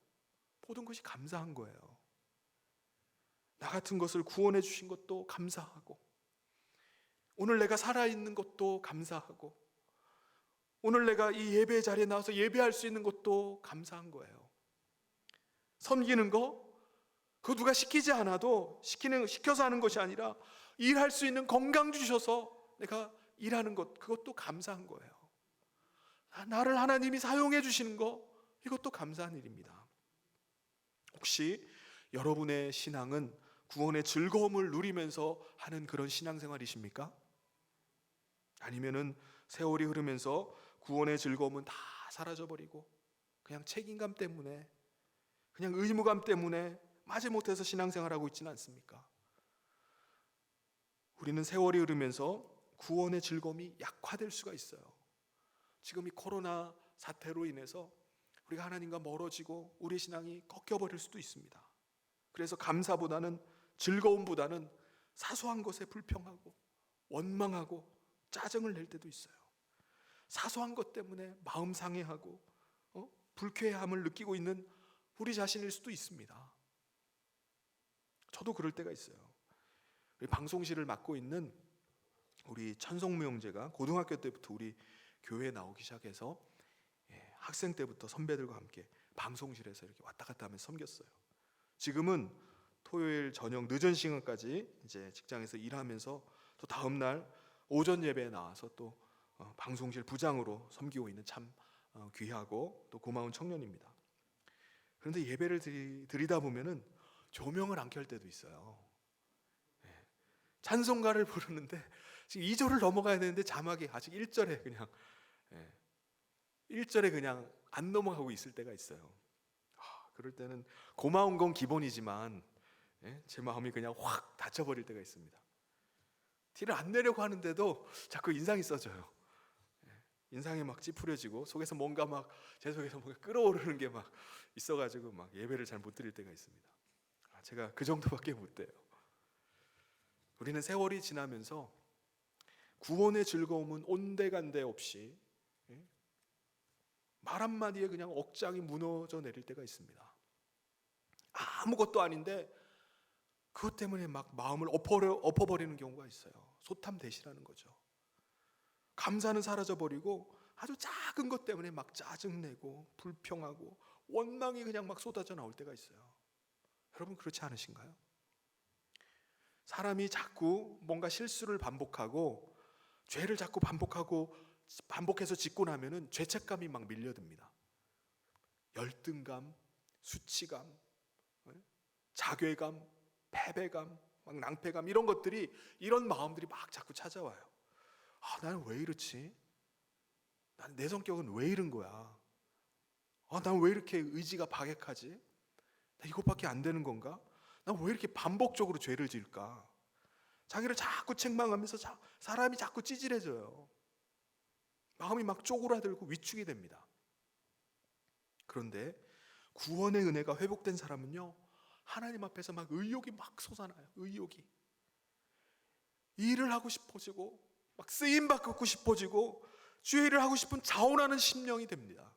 모든 것이 감사한 거예요. 나 같은 것을 구원해 주신 것도 감사하고, 오늘 내가 살아있는 것도 감사하고, 오늘 내가 이 예배 자리에 나와서 예배할 수 있는 것도 감사한 거예요. 섬기는 거, 그거 누가 시키지 않아도 시켜서 하는 것이 아니라 일할 수 있는 건강 주셔서 내가 일하는 것, 그것도 감사한 거예요. 나를 하나님이 사용해 주시는 거, 이것도 감사한 일입니다. 혹시 여러분의 신앙은 구원의 즐거움을 누리면서 하는 그런 신앙생활이십니까? 아니면은 세월이 흐르면서 구원의 즐거움은 다 사라져버리고 그냥 책임감 때문에, 그냥 의무감 때문에 마지못해서 신앙생활하고 있지는 않습니까? 우리는 세월이 흐르면서 구원의 즐거움이 약화될 수가 있어요. 지금 이 코로나 사태로 인해서 우리가 하나님과 멀어지고 우리 신앙이 꺾여버릴 수도 있습니다. 그래서 감사보다는, 즐거움보다는 사소한 것에 불평하고 원망하고 짜증을 낼 때도 있어요. 사소한 것 때문에 마음 상해하고 불쾌함을 느끼고 있는 우리 자신일 수도 있습니다. 저도 그럴 때가 있어요. 우리 방송실을 맡고 있는 우리 천성무 형제가 고등학교 때부터 우리 교회에 나오기 시작해서 학생 때부터 선배들과 함께 방송실에서 이렇게 왔다 갔다 하면서 섬겼어요. 지금은 토요일 저녁 늦은 시간까지 이제 직장에서 일하면서 또 다음 날 오전 예배에 나와서 또 방송실 부장으로 섬기고 있는 참 귀하고 또 고마운 청년입니다. 그런데 예배를 드리다 보면은 조명을 안 켤 때도 있어요. 찬송가를 부르는데 지금 2절을 넘어가야 되는데 자막이 아직 1절에 그냥 1절에 그냥 안 넘어가고 있을 때가 있어요. 그럴 때는 고마운 건 기본이지만 제 마음이 그냥 확 닫혀버릴 때가 있습니다. 티를 안 내려고 하는데도 자꾸 인상이 써져요. 인상이 막 찌푸려지고 속에서 뭔가 막 제 속에서 뭔가 끓어오르는 게 막 있어가지고 막 예배를 잘 못 드릴 때가 있습니다. 제가 그 정도밖에 못 돼요. 우리는 세월이 지나면서 구원의 즐거움은 온데간데 없이 말 한마디에 그냥 억장이 무너져 내릴 때가 있습니다. 아무것도 아닌데 그것 때문에 막 마음을 엎어버리는 경우가 있어요. 소탐대실하는 거죠. 감사는 사라져버리고 아주 작은 것 때문에 막 짜증내고 불평하고 원망이 그냥 막 쏟아져 나올 때가 있어요. 여러분 그렇지 않으신가요? 사람이 자꾸 뭔가 실수를 반복하고 죄를 자꾸 반복해서 짓고 나면은 죄책감이 막 밀려듭니다. 열등감, 수치감, 자괴감, 패배감, 막 낭패감 이런 마음들이 막 자꾸 찾아와요. 나는 왜 이렇지? 내 성격은 왜 이런 거야? 난 왜 이렇게 의지가 박약하지? 나 이것밖에 안 되는 건가? 난 왜 이렇게 반복적으로 죄를 지을까? 자기를 자꾸 책망하면서 사람이 자꾸 찌질해져요. 마음이 막 쪼그라들고 위축이 됩니다. 그런데 구원의 은혜가 회복된 사람은요, 하나님 앞에서 막 의욕이 막 솟아나요. 의욕이. 일을 하고 싶어지고 막 쓰임 받고 싶어지고 주의 일을 하고 싶은 자원하는 심령이 됩니다.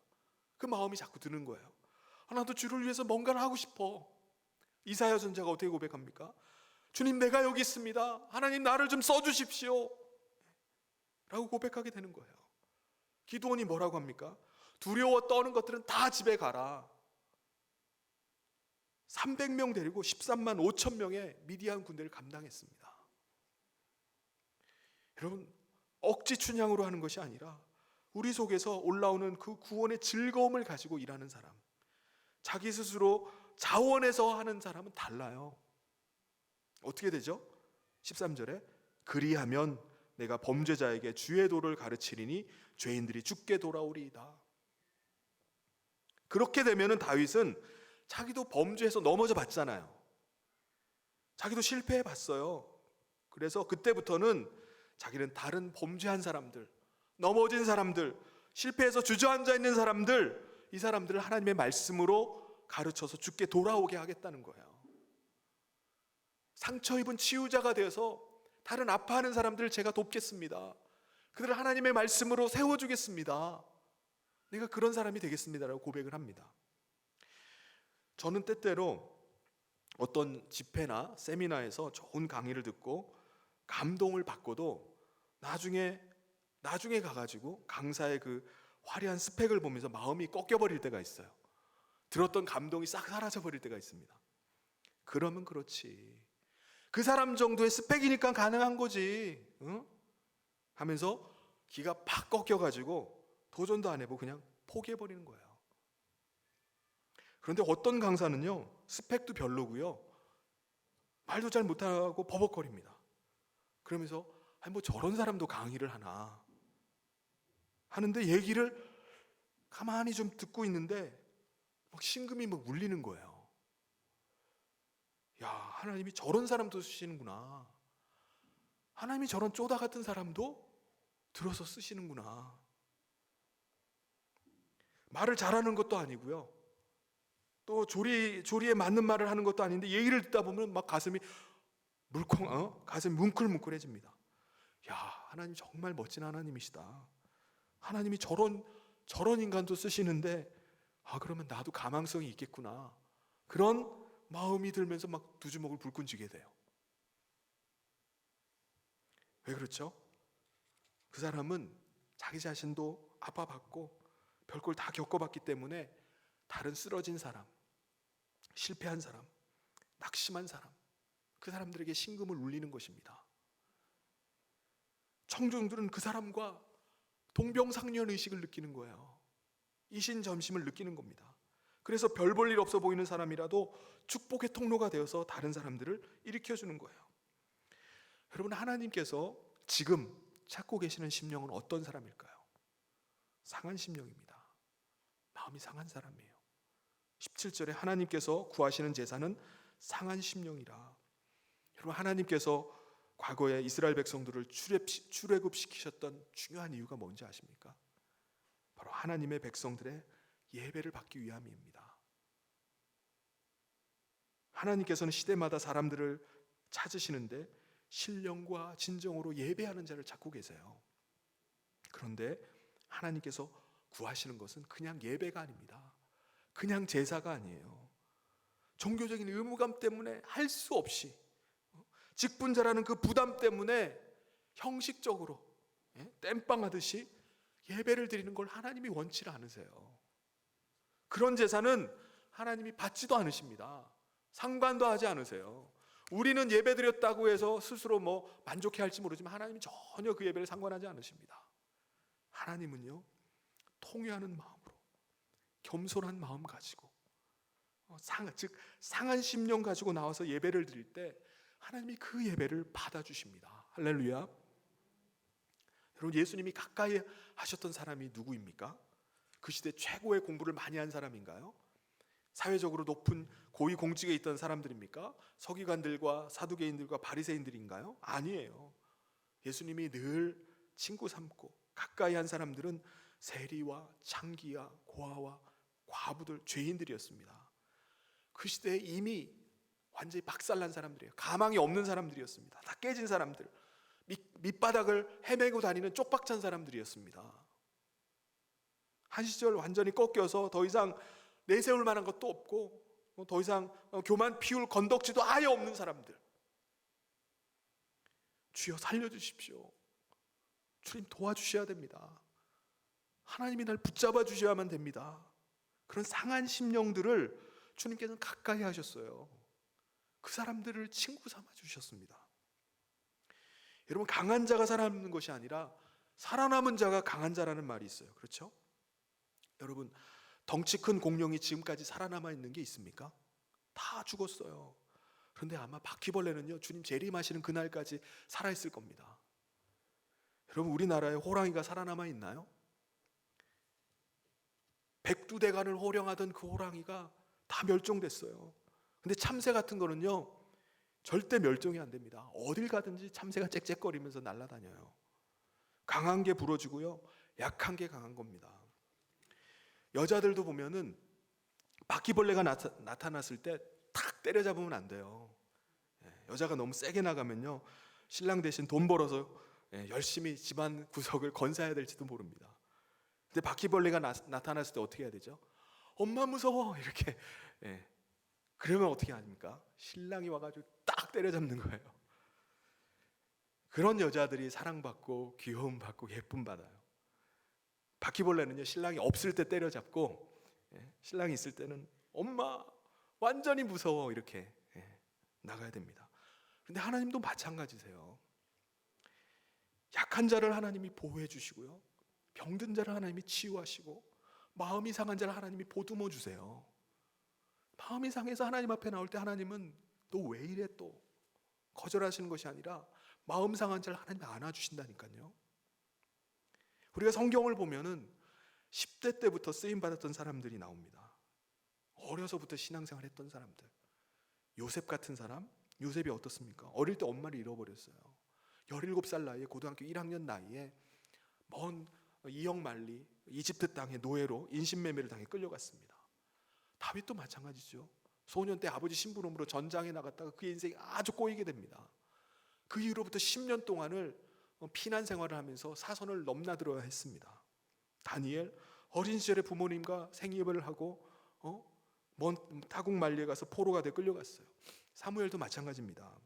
그 마음이 자꾸 드는 거예요. 나도 주를 위해서 뭔가를 하고 싶어. 이사야 선지자가 어떻게 고백합니까? 주님, 내가 여기 있습니다. 하나님, 나를 좀 써주십시오 라고 고백하게 되는 거예요. 기드온이 뭐라고 합니까? 두려워 떠는 것들은 다 집에 가라. 300명 데리고 13만 5천 명의 미디안 군대를 감당했습니다. 여러분, 억지 춘향으로 하는 것이 아니라 우리 속에서 올라오는 그 구원의 즐거움을 가지고 일하는 사람, 자기 스스로 자원해서 하는 사람은 달라요. 어떻게 되죠? 13절에 그리하면 내가 범죄자에게 주의 도를 가르치리니 죄인들이 죽게 돌아오리이다. 그렇게 되면은 다윗은 자기도 범죄해서 넘어져 봤잖아요. 자기도 실패해 봤어요. 그래서 그때부터는 자기는 다른 범죄한 사람들, 넘어진 사람들, 실패해서 주저앉아 있는 사람들, 이 사람들을 하나님의 말씀으로 가르쳐서 죽게 돌아오게 하겠다는 거예요. 상처 입은 치유자가 되어서 다른 아파하는 사람들을 제가 돕겠습니다. 그들을 하나님의 말씀으로 세워주겠습니다. 내가 그런 사람이 되겠습니다라고 고백을 합니다. 저는 때때로 어떤 집회나 세미나에서 좋은 강의를 듣고 감동을 받고도 나중에 가가지고 강사의 그 화려한 스펙을 보면서 마음이 꺾여버릴 때가 있어요. 들었던 감동이 싹 사라져버릴 때가 있습니다. 그러면 그렇지, 그 사람 정도의 스펙이니까 가능한 거지, 응? 하면서 기가 팍 꺾여가지고 도전도 안 해보고 그냥 포기해버리는 거예요. 그런데 어떤 강사는요, 스펙도 별로고요, 말도 잘 못하고 버벅거립니다. 그러면서 뭐 저런 사람도 강의를 하나 하는데 얘기를 가만히 좀 듣고 있는데 막 심금이 막 울리는 거예요. 야, 하나님이 저런 사람도 쓰시는구나. 하나님이 저런 쪼다 같은 사람도 들어서 쓰시는구나. 말을 잘하는 것도 아니고요, 또 조리에 맞는 말을 하는 것도 아닌데 얘기를 듣다 보면 막 가슴이 뭉클뭉클해집니다. 야, 하나님 정말 멋진 하나님이시다. 하나님이 저런 인간도 쓰시는데 그러면 나도 가망성이 있겠구나. 그런 마음이 들면서 막 두 주먹을 불끈 쥐게 돼요. 왜 그렇죠? 그 사람은 자기 자신도 아파봤고 별걸 다 겪어봤기 때문에 다른 쓰러진 사람, 실패한 사람, 낙심한 사람, 그 사람들에게 심금을 울리는 것입니다. 청중들은 그 사람과 동병상련 의식을 느끼는 거예요. 이신점심을 느끼는 겁니다. 그래서 별 볼 일 없어 보이는 사람이라도 축복의 통로가 되어서 다른 사람들을 일으켜주는 거예요. 여러분, 하나님께서 지금 찾고 계시는 심령은 어떤 사람일까요? 상한 심령입니다. 마음이 상한 사람이에요. 17절에 하나님께서 구하시는 제사는 상한 심령이라. 여러분, 하나님께서 과거에 이스라엘 백성들을 출애굽시키셨던 중요한 이유가 뭔지 아십니까? 바로 하나님의 백성들의 예배를 받기 위함입니다. 하나님께서는 시대마다 사람들을 찾으시는데 신령과 진정으로 예배하는 자를 찾고 계세요. 그런데 하나님께서 구하시는 것은 그냥 예배가 아닙니다. 그냥 제사가 아니에요. 종교적인 의무감 때문에 할 수 없이, 직분자라는 그 부담 때문에 형식적으로 땜빵 하듯이 예배를 드리는 걸 하나님이 원치 않으세요. 그런 제사는 하나님이 받지도 않으십니다. 상관도 하지 않으세요. 우리는 예배 드렸다고 해서 스스로 만족해 할지 모르지만 하나님은 전혀 그 예배를 상관하지 않으십니다. 하나님은요, 통회하는 마음으로, 겸손한 마음 가지고, 즉 상한 심령 가지고 나와서 예배를 드릴 때 하나님이 그 예배를 받아주십니다. 할렐루야. 여러분, 예수님이 가까이 하셨던 사람이 누구입니까? 그 시대 최고의 공부를 많이 한 사람인가요? 사회적으로 높은 고위 공직에 있던 사람들입니까? 서기관들과 사두개인들과 바리새인들인가요? 아니에요. 예수님이 늘 친구 삼고 가까이 한 사람들은 세리와 창기야 고아와 과부들, 죄인들이었습니다. 그 시대에 이미 완전히 박살난 사람들이에요. 가망이 없는 사람들이었습니다. 다 깨진 사람들, 밑바닥을 헤매고 다니는 쪽박찬 사람들이었습니다. 한 시절 완전히 꺾여서 더 이상 내세울 만한 것도 없고 더 이상 교만 피울 건덕지도 아예 없는 사람들. 주여 살려주십시오. 주님 도와주셔야 됩니다. 하나님이 날 붙잡아 주셔야만 됩니다. 그런 상한 심령들을 주님께서는 가까이 하셨어요. 그 사람들을 친구 삼아 주셨습니다. 여러분, 강한 자가 살아남는 것이 아니라 살아남은 자가 강한 자라는 말이 있어요. 그렇죠? 여러분, 덩치 큰 공룡이 지금까지 살아남아 있는 게 있습니까? 다 죽었어요. 그런데 아마 바퀴벌레는요, 주님 재림하시는 그날까지 살아있을 겁니다. 여러분, 우리나라에 호랑이가 살아남아 있나요? 백두대간을 호령하던 그 호랑이가 다 멸종됐어요. 근데 참새 같은 거는요, 절대 멸종이 안 됩니다. 어딜 가든지 참새가 짹짹거리면서 날아다녀요. 강한 게 부러지고요, 약한 게 강한 겁니다. 여자들도 보면은 바퀴벌레가 나타났을 때 탁 때려잡으면 안 돼요. 여자가 너무 세게 나가면요, 신랑 대신 돈 벌어서 열심히 집안 구석을 건사해야 될지도 모릅니다. 근데 바퀴벌레가 나타났을 때 어떻게 해야 되죠? 엄마 무서워 이렇게. 그러면 어떻게 합니까? 신랑이 와가지고 딱 때려잡는 거예요. 그런 여자들이 사랑받고 귀여움받고 예쁨받아요. 바퀴벌레는요, 신랑이 없을 때 때려잡고 신랑이 있을 때는 엄마 완전히 무서워 이렇게 나가야 됩니다. 그런데 하나님도 마찬가지세요. 약한 자를 하나님이 보호해 주시고요, 병든 자를 하나님이 치유하시고, 마음이 상한 자를 하나님이 보듬어 주세요. 마음이 상해서 하나님 앞에 나올 때 하나님은 너 왜 이래 또 거절하시는 것이 아니라 마음 상한 자를 하나님이 안아주신다니까요. 우리가 성경을 보면은 10대 때부터 쓰임받았던 사람들이 나옵니다. 어려서부터 신앙생활 했던 사람들. 요셉 같은 사람, 요셉이 어떻습니까? 어릴 때 엄마를 잃어버렸어요. 17살 나이에 고등학교 1학년 나이에 먼 이역 만리 이집트 땅의 노예로 인신매매를 당해 끌려갔습니다. 다윗도 마찬가지죠. 소년 때 아버지 심부름으로 전장에 나갔다가 그의 인생이 아주 꼬이게 됩니다. 그 이후로부터 10년 동안을 피난 생활을 하면서 사선을 넘나들어야 했습니다. 다니엘, 어린 시절에 부모님과 생이별을 하고 먼 타국 만리에 가서 포로가 돼 끌려갔어요. 사무엘도 마찬가지입니다.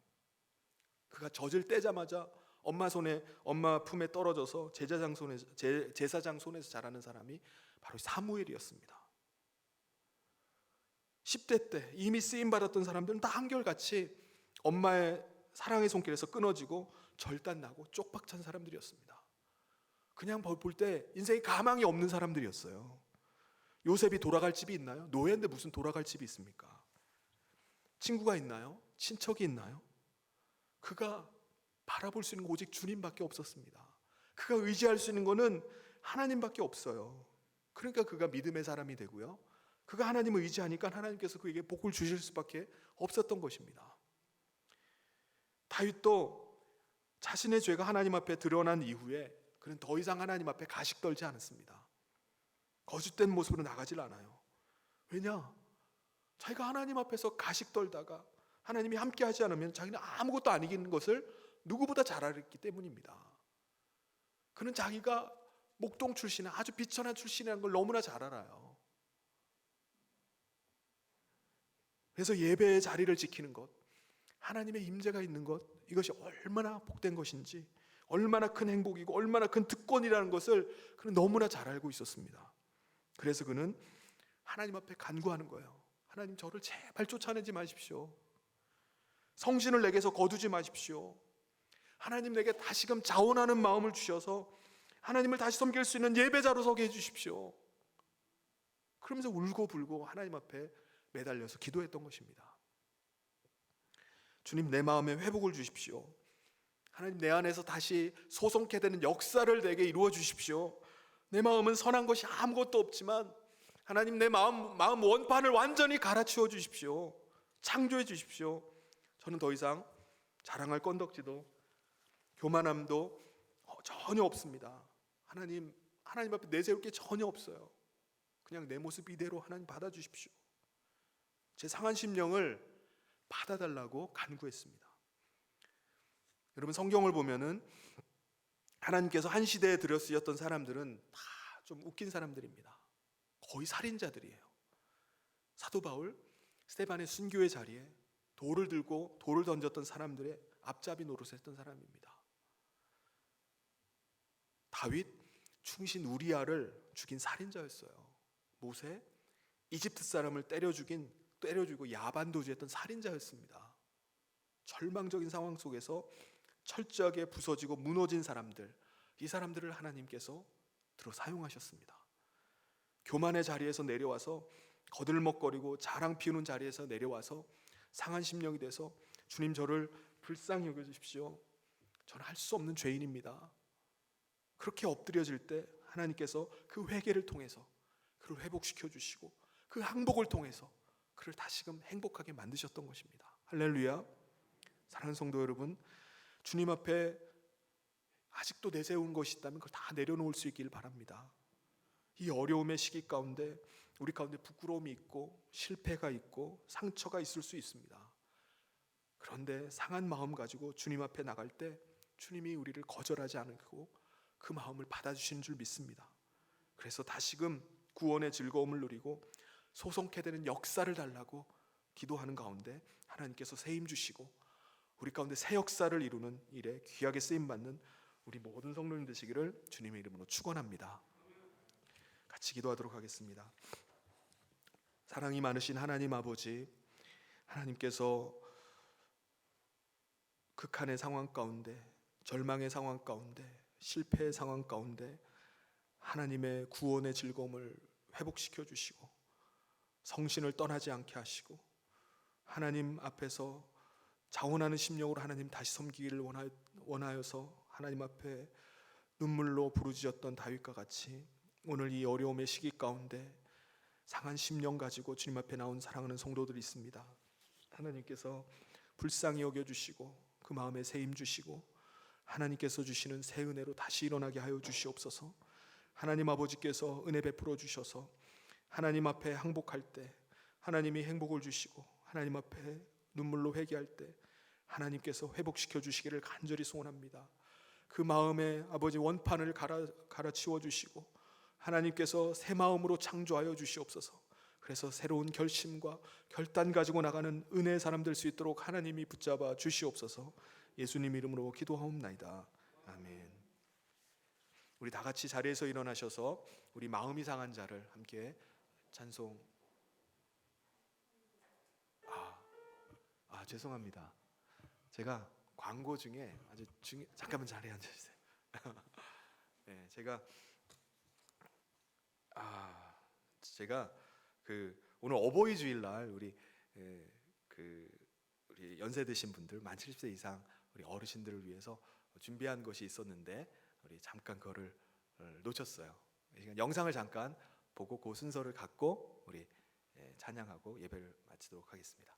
그가 젖을 떼자마자 엄마 품에 떨어져서 제사장 손에서 자라는 사람이 바로 사무엘이었습니다. 10대 때 이미 쓰임받았던 사람들은 다 한결같이 엄마의 사랑의 손길에서 끊어지고 절단나고 쪽박찬 사람들이었습니다. 그냥 볼 때 인생에 가망이 없는 사람들이었어요. 요셉이 돌아갈 집이 있나요? 노예인데 무슨 돌아갈 집이 있습니까? 친구가 있나요? 친척이 있나요? 그가 바라볼 수 있는 건 오직 주님밖에 없었습니다. 그가 의지할 수 있는 것은 하나님밖에 없어요. 그러니까 그가 믿음의 사람이 되고요, 그가 하나님을 의지하니까 하나님께서 그에게 복을 주실 수밖에 없었던 것입니다. 다윗도 자신의 죄가 하나님 앞에 드러난 이후에 그는 더 이상 하나님 앞에 가식 떨지 않았습니다. 거짓된 모습으로 나가질 않아요. 왜냐? 자기가 하나님 앞에서 가식 떨다가 하나님이 함께 하지 않으면 자기는 아무것도 아니긴 것을 누구보다 잘 알았기 때문입니다. 그는 자기가 목동 출신의 아주 비천한 출신이라는 걸 너무나 잘 알아요. 그래서 예배의 자리를 지키는 것, 하나님의 임재가 있는 것, 이것이 얼마나 복된 것인지, 얼마나 큰 행복이고 얼마나 큰 특권이라는 것을 그는 너무나 잘 알고 있었습니다. 그래서 그는 하나님 앞에 간구하는 거예요. 하나님, 저를 제발 쫓아내지 마십시오. 성신을 내게서 거두지 마십시오. 하나님, 내게 다시금 자원하는 마음을 주셔서 하나님을 다시 섬길 수 있는 예배자로 서게 해주십시오. 그러면서 울고 불고 하나님 앞에 매달려서 기도했던 것입니다. 주님, 내 마음에 회복을 주십시오. 하나님, 내 안에서 다시 소송케 되는 역사를 내게 이루어 주십시오. 내 마음은 선한 것이 아무것도 없지만 하나님, 내 마음 원판을 완전히 갈아치워 주십시오. 창조해 주십시오. 저는 더 이상 자랑할 건덕지도 교만함도 전혀 없습니다. 하나님 앞에 내세울 게 전혀 없어요. 그냥 내 모습 이대로 하나님 받아주십시오. 제 상한 심령을 받아달라고 간구했습니다. 여러분, 성경을 보면은 하나님께서 한 시대에 들여 쓰였던 사람들은 다 좀 웃긴 사람들입니다. 거의 살인자들이에요. 사도 바울, 스데반의 순교의 자리에 돌을 들고 돌을 던졌던 사람들의 앞잡이 노릇을 했던 사람입니다. 다윗, 충신 우리아를 죽인 살인자였어요. 모세, 이집트 사람을 때려주고 야반도주했던 살인자였습니다. 절망적인 상황 속에서 철저하게 부서지고 무너진 사람들, 이 사람들을 하나님께서 들어 사용하셨습니다. 교만의 자리에서 내려와서 거들먹거리고 자랑 피우는 자리에서 내려와서 상한 심령이 돼서 주님, 저를 불쌍히 여겨주십시오. 저는 할 수 없는 죄인입니다. 그렇게 엎드려질 때 하나님께서 그 회개를 통해서 그를 회복시켜 주시고 그 항복을 통해서 그를 다시금 행복하게 만드셨던 것입니다. 할렐루야. 사랑하는 성도 여러분, 주님 앞에 아직도 내세운 것이 있다면 그걸 다 내려놓을 수 있기를 바랍니다. 이 어려움의 시기 가운데 우리 가운데 부끄러움이 있고 실패가 있고 상처가 있을 수 있습니다. 그런데 상한 마음 가지고 주님 앞에 나갈 때 주님이 우리를 거절하지 않고 그 마음을 받아주시는 줄 믿습니다. 그래서 다시금 구원의 즐거움을 누리고 소송케 되는 역사를 달라고 기도하는 가운데 하나님께서 새 힘 주시고 우리 가운데 새 역사를 이루는 일에 귀하게 쓰임받는 우리 모든 성도님 되시기를 주님의 이름으로 축원합니다. 같이 기도하도록 하겠습니다. 사랑이 많으신 하나님 아버지, 하나님께서 극한의 상황 가운데, 절망의 상황 가운데, 실패의 상황 가운데 하나님의 구원의 즐거움을 회복시켜 주시고 성신을 떠나지 않게 하시고 하나님 앞에서 자원하는 심령으로 하나님 다시 섬기기를 원하여서 하나님 앞에 눈물로 부르짖었던 다윗과 같이 오늘 이 어려움의 시기 가운데 상한 심령 가지고 주님 앞에 나온 사랑하는 성도들이 있습니다. 하나님께서 불쌍히 여겨주시고 그 마음에 새 힘 주시고 하나님께서 주시는 새 은혜로 다시 일어나게 하여 주시옵소서. 하나님 아버지께서 은혜 베풀어 주셔서 하나님 앞에 항복할 때 하나님이 행복을 주시고 하나님 앞에 눈물로 회개할 때 하나님께서 회복시켜 주시기를 간절히 소원합니다. 그 마음에 아버지 원판을 갈아치워 주시고 하나님께서 새 마음으로 창조하여 주시옵소서. 그래서 새로운 결심과 결단 가지고 나가는 은혜의 사람 될 수 있도록 하나님이 붙잡아 주시옵소서. 예수님 이름으로 기도하옵나이다. 아멘. 우리 다 같이 자리에서 일어나셔서 우리 마음이 상한 자를 함께 찬송. 죄송합니다. 제가 광고 중에 잠깐만 자리에 앉아주세요. 네, 제가 오늘 어버이 주일날 우리 연세 드신 분들 만 70세 이상 우리 어르신들을 위해서 준비한 것이 있었는데 우리 잠깐 그거를 놓쳤어요. 영상을 잠깐 보고 그 순서를 갖고 우리 찬양하고 예배를 마치도록 하겠습니다.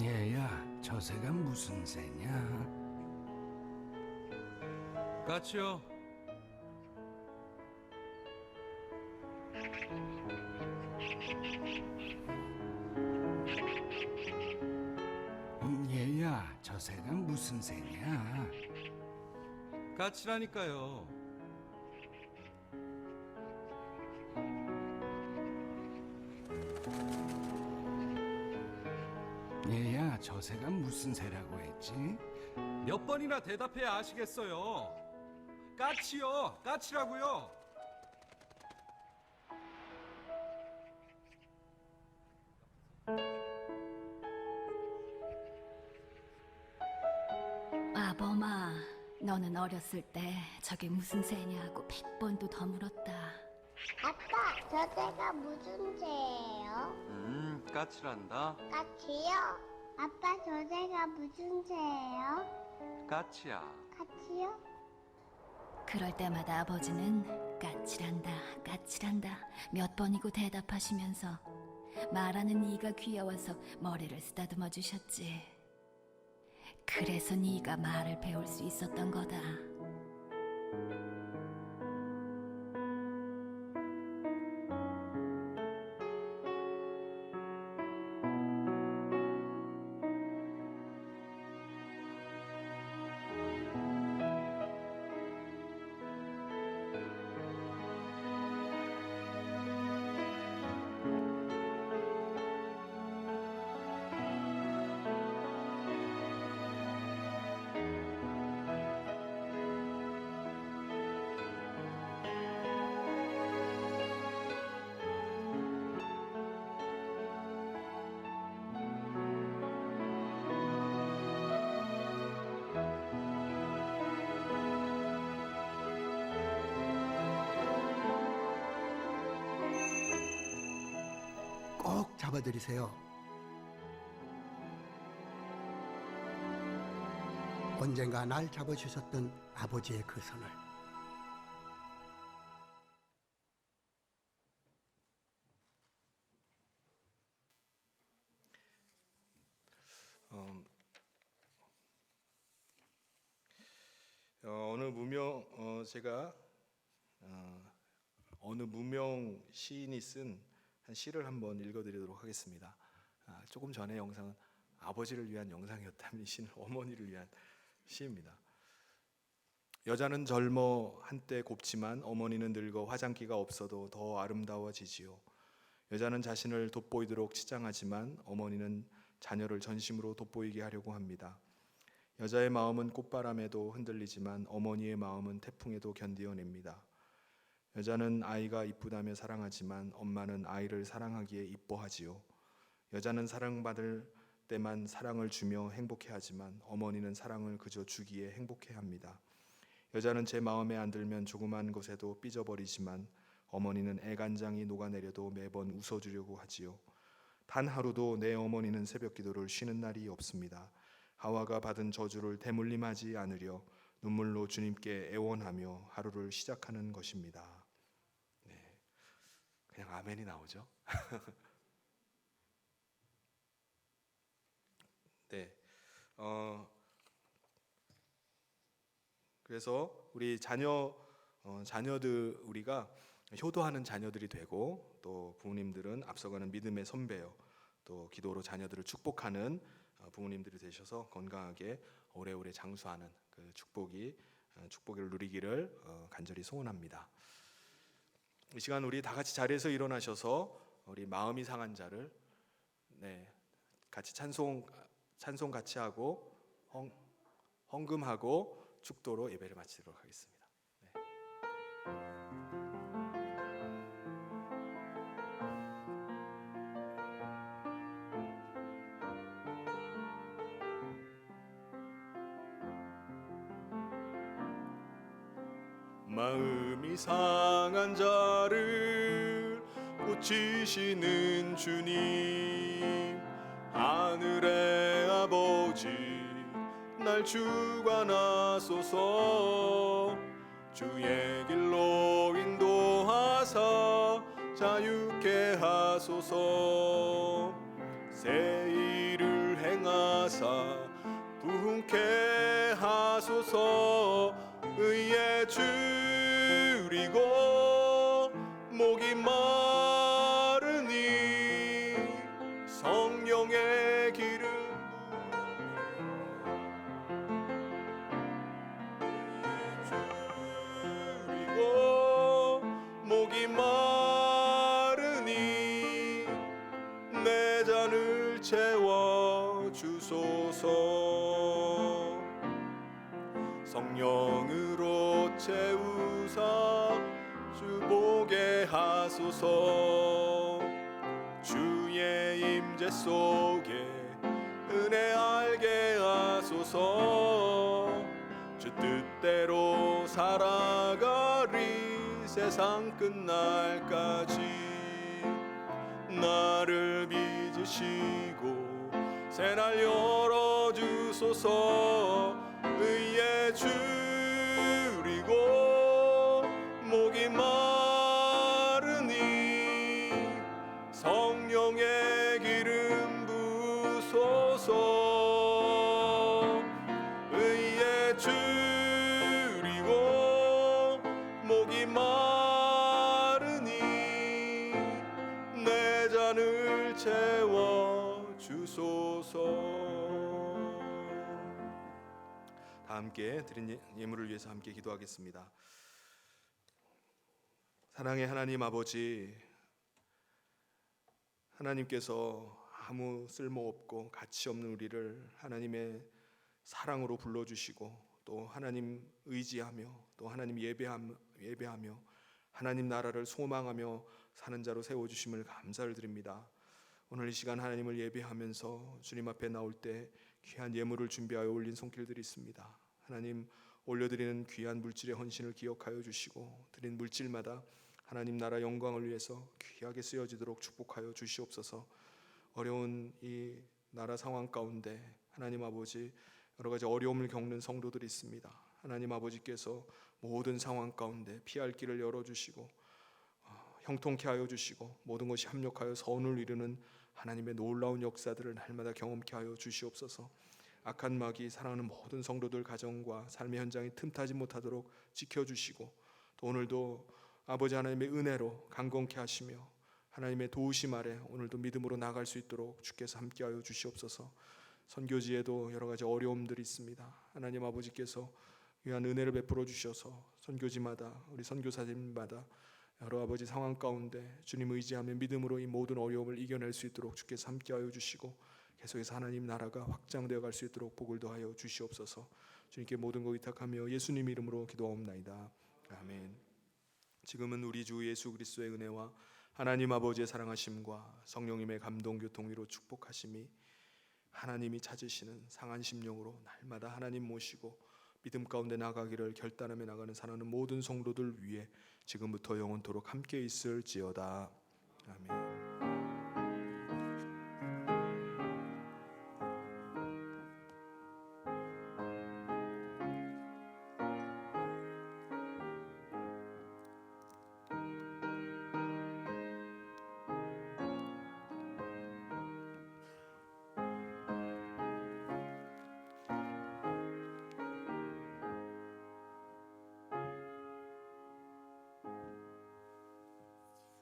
얘야, 저 새가 무슨 새냐? 같이요. 까칠하니까요. 얘야, 저 새가 무슨 새라고 했지? 몇 번이나 대답해야 아시겠어요. 까치요, 까치라고요. 아범아, 너는 어렸을 때 저게 무슨 새냐고 100번도 더 물었다. 아빠, 저 새가 무슨 새예요? 까칠한다. 까치요? 아빠, 저 새가 무슨 새예요? 까치야. 까치요? 그럴 때마다 아버지는 까칠한다, 까칠한다 몇 번이고 대답하시면서 말하는 이가 귀여워서 머리를 쓰다듬어 주셨지. 그래서 네가 말을 배울 수 있었던 거다. 꼭 잡아드리세요. 언젠가 날 잡아주셨던 아버지의 그 손을. 제가 어느 무명 시인이 쓴 한 시를 한번 읽어드리도록 하겠습니다. 조금 전에 영상은 아버지를 위한 영상이었다면 이 시는 어머니를 위한 시입니다. 여자는 젊어 한때 곱지만 어머니는 늙어 화장기가 없어도 더 아름다워지지요. 여자는 자신을 돋보이도록 치장하지만 어머니는 자녀를 전심으로 돋보이게 하려고 합니다. 여자의 마음은 꽃바람에도 흔들리지만 어머니의 마음은 태풍에도 견디어냅니다. 여자는 아이가 이쁘다며 사랑하지만 엄마는 아이를 사랑하기에 이뻐하지요. 여자는 사랑받을 때만 사랑을 주며 행복해하지만 어머니는 사랑을 그저 주기에 행복해합니다. 여자는 제 마음에 안 들면 조그만 것에도 삐져버리지만 어머니는 애간장이 녹아내려도 매번 웃어주려고 하지요. 단 하루도 내 어머니는 새벽기도를 쉬는 날이 없습니다. 하와가 받은 저주를 대물림하지 않으려 눈물로 주님께 애원하며 하루를 시작하는 것입니다. 네, 그냥 아멘이 나오죠. 네, 그래서 우리 자녀들 우리가 효도하는 자녀들이 되고 또 부모님들은 앞서가는 믿음의 선배요. 또 기도로 자녀들을 축복하는 부모님들이 되셔서 건강하게 오래오래 장수하는 그 축복을 누리기를 간절히 소원합니다. 이 시간 우리 다 같이 자리에서 일어나셔서 우리 마음이 상한 자를 같이 찬송 같이 하고 헌금하고 축도로 예배를 마치도록 하겠습니다. 마음이 상한 자를 고치시는 주님, 하늘의 아버지 날 주관하소서. 주의 길로 인도하사 자유케 하소서. 새 일을 행하사 부흥케 하소서. 의에 줄이고 목이 마르니 성령의 기름 성령으로 채우사 주 보게 하소서. 주의 임재 속에 은혜 알게 하소서. 주 뜻대로 살아가리 세상 끝날까지. 나를 빚으시고 새날 열어주소서. 의에 줄이고 목이 마르니 성령의 기름 부소서. 의에 줄이고 목이 마르니 내 잔을 채워 주소서. 다 함께 드린 예물을 위해서 함께 기도하겠습니다. 사랑의 하나님 아버지, 하나님께서 아무 쓸모없고 가치 없는 우리를 하나님의 사랑으로 불러주시고 또 하나님 의지하며 또 하나님 예배하며 하나님 나라를 소망하며 사는 자로 세워주심을 감사를 드립니다. 오늘 이 시간 하나님을 예배하면서 주님 앞에 나올 때 귀한 예물을 준비하여 올린 손길들이 있습니다. 하나님 올려드리는 귀한 물질의 헌신을 기억하여 주시고 드린 물질마다 하나님 나라 영광을 위해서 귀하게 쓰여지도록 축복하여 주시옵소서. 어려운 이 나라 상황 가운데 하나님 아버지 여러 가지 어려움을 겪는 성도들이 있습니다. 하나님 아버지께서 모든 상황 가운데 피할 길을 열어주시고 형통케 하여 주시고 모든 것이 합력하여 선을 이루는 하나님의 놀라운 역사들을 날마다 경험케 하여 주시옵소서. 악한 마귀 사랑하는 모든 성도들 가정과 삶의 현장이 틈타지 못하도록 지켜주시고 또 오늘도 아버지 하나님의 은혜로 강건케 하시며 하나님의 도우심 아래 오늘도 믿음으로 나아갈 수 있도록 주께서 함께하여 주시옵소서. 선교지에도 여러 가지 어려움들이 있습니다. 하나님 아버지께서 귀한 은혜를 베풀어 주셔서 선교지마다 우리 선교사님마다 여러 아버지 상황 가운데 주님 의지하며 믿음으로 이 모든 어려움을 이겨낼 수 있도록 주께서 함께하여 주시고 계속해서 하나님 나라가 확장되어 갈 수 있도록 복을 더하여 주시옵소서. 주님께 모든 것 의탁하며 예수님 이름으로 기도하옵나이다. 아멘. 지금은 우리 주 예수 그리스도의 은혜와 하나님 아버지의 사랑하심과 성령님의 감동 교통위로 축복하심이 하나님이 찾으시는 상한 심령으로 날마다 하나님 모시고 믿음 가운데 나가기를 결단하며 나가는 사랑하는 모든 성도들 위해 지금부터 영원토록 함께 있을지어다. 아멘.